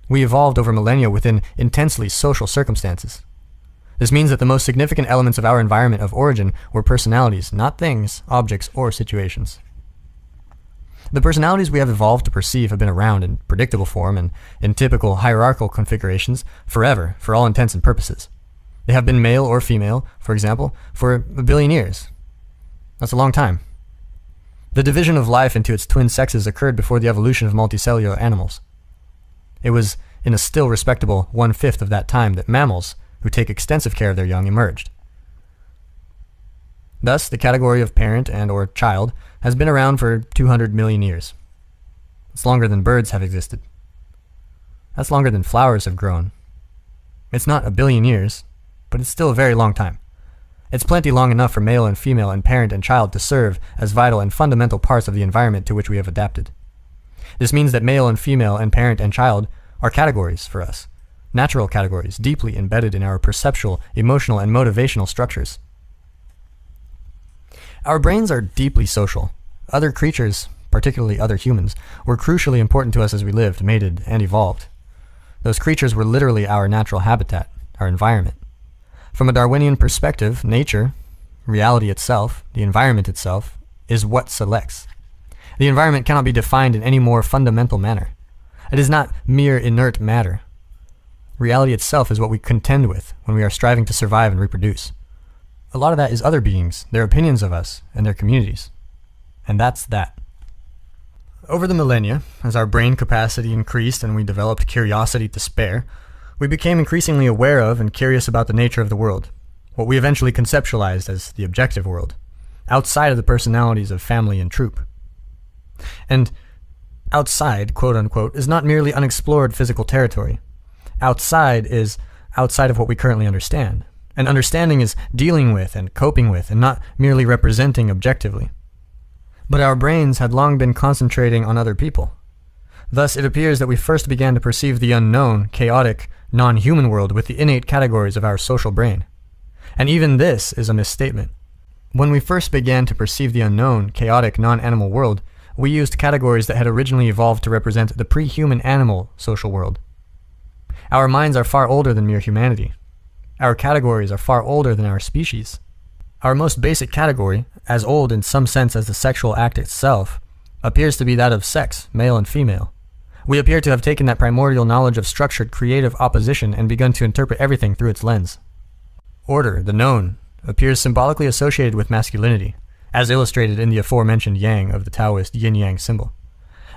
We evolved over millennia within intensely social circumstances. This means that the most significant elements of our environment of origin were personalities, not things, objects, or situations. The personalities we have evolved to perceive have been around in predictable form and in typical hierarchical configurations forever, for all intents and purposes. They have been male or female, for example, for 1 billion years. That's a long time. The division of life into its twin sexes occurred before the evolution of multicellular animals. It was in a still respectable 1/5 of that time that mammals, who take extensive care of their young, emerged. Thus, the category of parent and or child has been around for 200 million years. It's longer than birds have existed. That's longer than flowers have grown. It's not 1 billion years, but it's still a very long time. It's plenty long enough for male and female and parent and child to serve as vital and fundamental parts of the environment to which we have adapted. This means that male and female and parent and child are categories for us, natural categories deeply embedded in our perceptual, emotional, and motivational structures. Our brains are deeply social. Other creatures, particularly other humans, were crucially important to us as we lived, mated, and evolved. Those creatures were literally our natural habitat, our environment. From a Darwinian perspective, nature, reality itself, the environment itself, is what selects. The environment cannot be defined in any more fundamental manner. It is not mere inert matter. Reality itself is what we contend with when we are striving to survive and reproduce. A lot of that is other beings, their opinions of us, and their communities. And that's that. Over the millennia, as our brain capacity increased and we developed curiosity to spare, we became increasingly aware of and curious about the nature of the world, what we eventually conceptualized as the objective world, outside of the personalities of family and troop. And outside, quote-unquote, is not merely unexplored physical territory. Outside is outside of what we currently understand, And understanding is dealing with and coping with, and not merely representing objectively. But our brains had long been concentrating on other people. Thus, it appears that we first began to perceive the unknown, chaotic, non-human world with the innate categories of our social brain. And even this is a misstatement. When we first began to perceive the unknown, chaotic, non-animal world, we used categories that had originally evolved to represent the pre-human animal social world. Our minds are far older than mere humanity. Our categories are far older than our species. Our most basic category, as old in some sense as the sexual act itself, appears to be that of sex, male and female. We appear to have taken that primordial knowledge of structured creative opposition and begun to interpret everything through its lens. Order, the known, appears symbolically associated with masculinity, as illustrated in the aforementioned yang of the Taoist yin-yang symbol.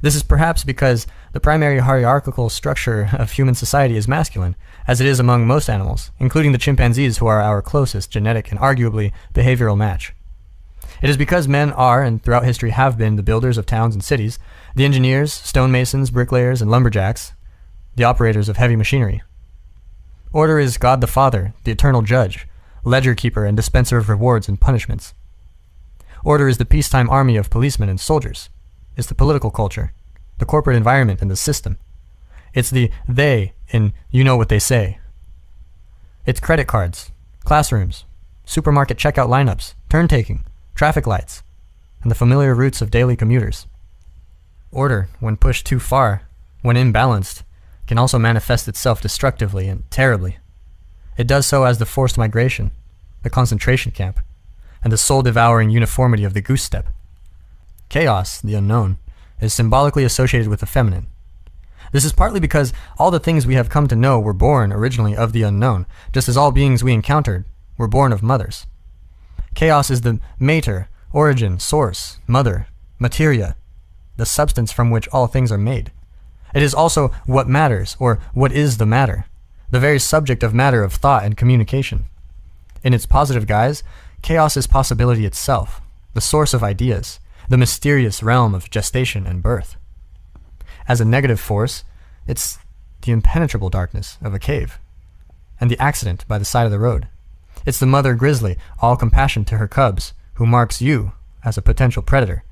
This is perhaps because the primary hierarchical structure of human society is masculine, as it is among most animals, including the chimpanzees who are our closest genetic and arguably behavioral match. It is because men are, and throughout history have been, the builders of towns and cities, the engineers, stonemasons, bricklayers, and lumberjacks, the operators of heavy machinery. Order is God the Father, the eternal judge, ledger keeper and dispenser of rewards and punishments. Order is the peacetime army of policemen and soldiers. It's the political culture, the corporate environment and the system. It's the they in you know what they say. It's credit cards, classrooms, supermarket checkout lineups, turn-taking, traffic lights, and the familiar routes of daily commuters. Order, when pushed too far, when imbalanced, can also manifest itself destructively and terribly. It does so as the forced migration, the concentration camp, and the soul-devouring uniformity of the goose step. Chaos, the unknown, is symbolically associated with the feminine. This is partly because all the things we have come to know were born originally of the unknown, just as all beings we encountered were born of mothers. Chaos is the mater, origin, source, mother, materia, the substance from which all things are made. It is also what matters, or what is the matter, the very subject of matter of thought and communication. In its positive guise, chaos is possibility itself, the source of ideas, the mysterious realm of gestation and birth. As a negative force, it's the impenetrable darkness of a cave, and the accident by the side of the road. It's the mother grizzly, all compassion to her cubs, who marks you as a potential predator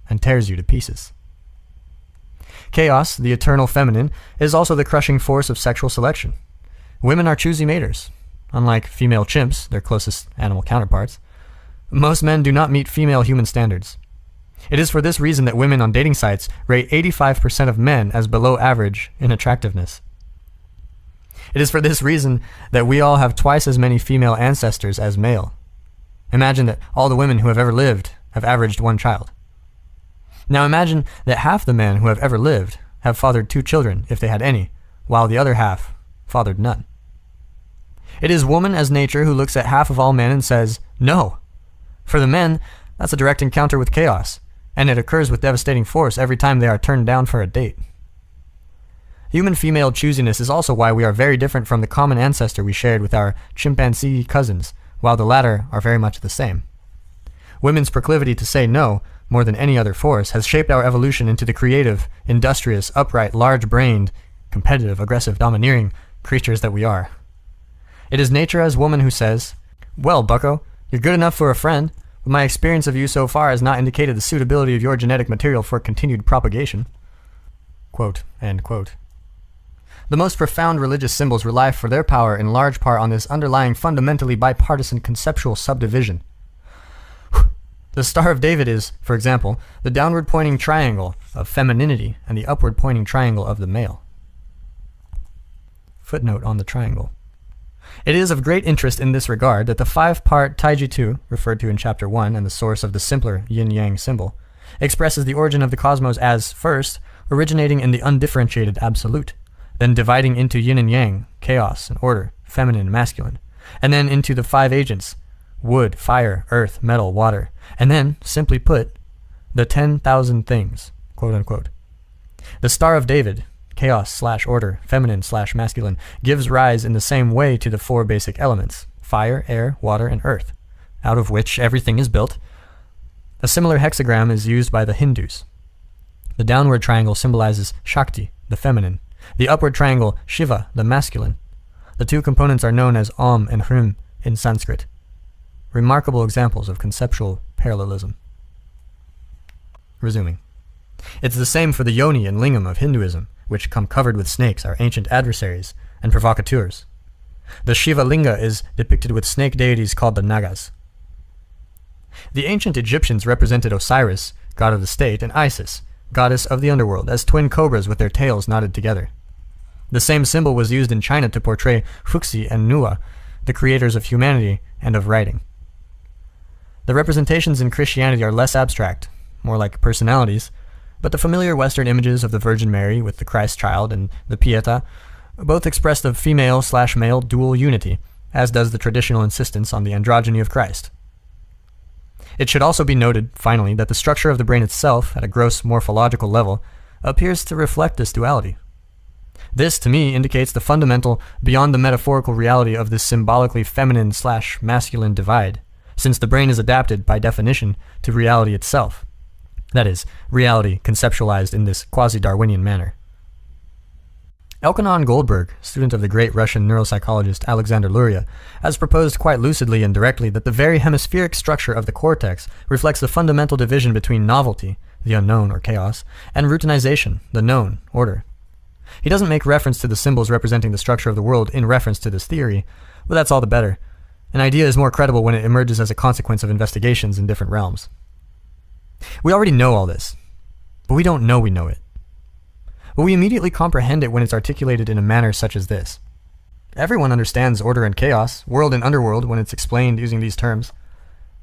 and tears you to pieces. Chaos, the eternal feminine, is also the crushing force of sexual selection. Women are choosy maters. Unlike female chimps, their closest animal counterparts, most men do not meet female human standards. It is for this reason that women on dating sites rate 85% of men as below average in attractiveness. It is for this reason that we all have twice as many female ancestors as male. Imagine that all the women who have ever lived have averaged one child. Now imagine that half the men who have ever lived have fathered 2 children, if they had any, while the other half fathered none. It is woman as nature who looks at half of all men and says, no. For the men, that's a direct encounter with chaos, and it occurs with devastating force every time they are turned down for a date. Human female choosiness is also why we are very different from the common ancestor we shared with our chimpanzee cousins, while the latter are very much the same. Women's proclivity to say no, more than any other force, has shaped our evolution into the creative, industrious, upright, large-brained, competitive, aggressive, domineering creatures that we are. It is nature as woman who says, well, bucko, you're good enough for a friend, but my experience of you so far has not indicated the suitability of your genetic material for continued propagation. Quote, end quote. The most profound religious symbols rely for their power in large part on this underlying fundamentally bipartisan conceptual subdivision. The Star of David is, for example, the downward-pointing triangle of femininity and the upward-pointing triangle of the male. Footnote on the triangle. It is of great interest in this regard that the 5-part Taiji 2, referred to in Chapter 1 and the source of the simpler yin-yang symbol, expresses the origin of the cosmos as, first, originating in the undifferentiated absolute, then dividing into yin and yang, chaos and order, feminine and masculine, and then into the 5 agents, wood, fire, earth, metal, water, and then, simply put, the 10,000 things, quote unquote. The Star of David, chaos/order, feminine/masculine, gives rise in the same way to the 4 basic elements, fire, air, water, and earth, out of which everything is built. A similar hexagram is used by the Hindus. The downward triangle symbolizes Shakti, the feminine, the upward triangle Shiva, the masculine. The 2 components are known as Om and Hrim, in Sanskrit. Remarkable examples of conceptual parallelism. Resuming. It's the same for the yoni and lingam of Hinduism, which come covered with snakes, our ancient adversaries and provocateurs. The Shiva Linga is depicted with snake deities called the Nagas. The ancient Egyptians represented Osiris, god of the state, and Isis, goddess of the underworld, as twin cobras with their tails knotted together. The same symbol was used in China to portray Fuxi and Nua, the creators of humanity and of writing. The representations in Christianity are less abstract, more like personalities, but the familiar Western images of the Virgin Mary with the Christ child and the Pietà both express the female/male dual unity, as does the traditional insistence on the androgyny of Christ. It should also be noted, finally, that the structure of the brain itself, at a gross morphological level, appears to reflect this duality. This, to me, indicates the fundamental, beyond the metaphorical reality of this symbolically feminine/masculine divide, since the brain is adapted, by definition, to reality itself. That is, reality conceptualized in this quasi-Darwinian manner. Elkanon Goldberg, student of the great Russian neuropsychologist Alexander Luria, has proposed quite lucidly and directly that the very hemispheric structure of the cortex reflects the fundamental division between novelty, the unknown or chaos, and routinization, the known, order. He doesn't make reference to the symbols representing the structure of the world in reference to this theory, but that's all the better. An idea is more credible when it emerges as a consequence of investigations in different realms. We already know all this, but we don't know we know it. But we immediately comprehend it when it's articulated in a manner such as this. Everyone understands order and chaos, world and underworld, when it's explained using these terms.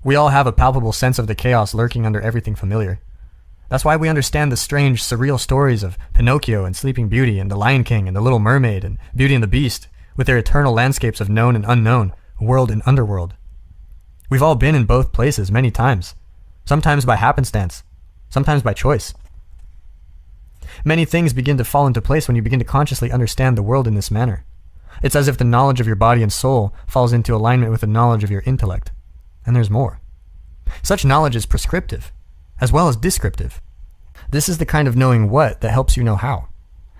We all have a palpable sense of the chaos lurking under everything familiar. That's why we understand the strange, surreal stories of Pinocchio and Sleeping Beauty and The Lion King and The Little Mermaid and Beauty and the Beast, with their eternal landscapes of known and unknown, world and underworld. We've all been in both places many times, sometimes by happenstance, sometimes by choice. Many things begin to fall into place when you begin to consciously understand the world in this manner. It's as if the knowledge of your body and soul falls into alignment with the knowledge of your intellect. And there's more. Such knowledge is prescriptive, as well as descriptive. This is the kind of knowing what that helps you know how.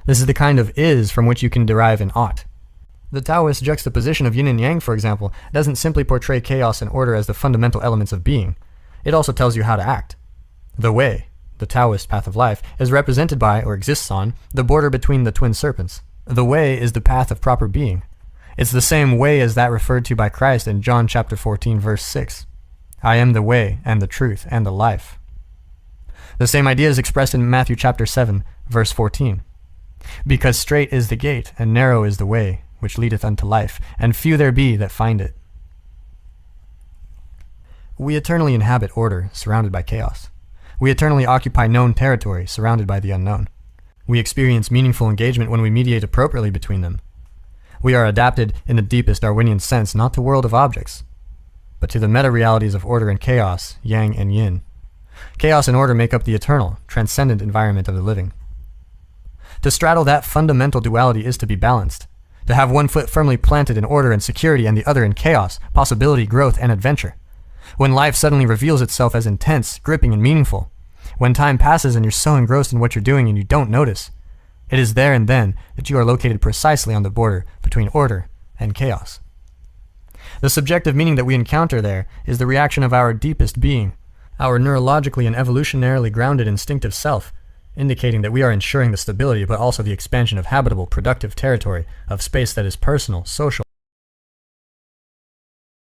This is the kind of is from which you can derive an ought. The Taoist juxtaposition of yin and yang, for example, doesn't simply portray chaos and order as the fundamental elements of being. It also tells you how to act. The way, the Taoist path of life, is represented by, or exists on, the border between the twin serpents. The way is the path of proper being. It's the same way as that referred to by Christ in John chapter 14, verse 6. I am the way, and the truth, and the life. The same idea is expressed in Matthew chapter 7, verse 14. Because strait is the gate, and narrow is the way, which leadeth unto life, and few there be that find it. We eternally inhabit order, surrounded by chaos. We eternally occupy known territory, surrounded by the unknown. We experience meaningful engagement when we mediate appropriately between them. We are adapted, in the deepest Darwinian sense, not to world of objects, but to the meta-realities of order and chaos, yang and yin. Chaos and order make up the eternal, transcendent environment of the living. To straddle that fundamental duality is to be balanced, to have one foot firmly planted in order and security and the other in chaos, possibility, growth, and adventure. When life suddenly reveals itself as intense, gripping, and meaningful, when time passes and you're so engrossed in what you're doing and you don't notice, it is there and then that you are located precisely on the border between order and chaos. The subjective meaning that we encounter there is the reaction of our deepest being, our neurologically and evolutionarily grounded instinctive self, indicating that we are ensuring the stability but also the expansion of habitable, productive territory of space that is personal, social,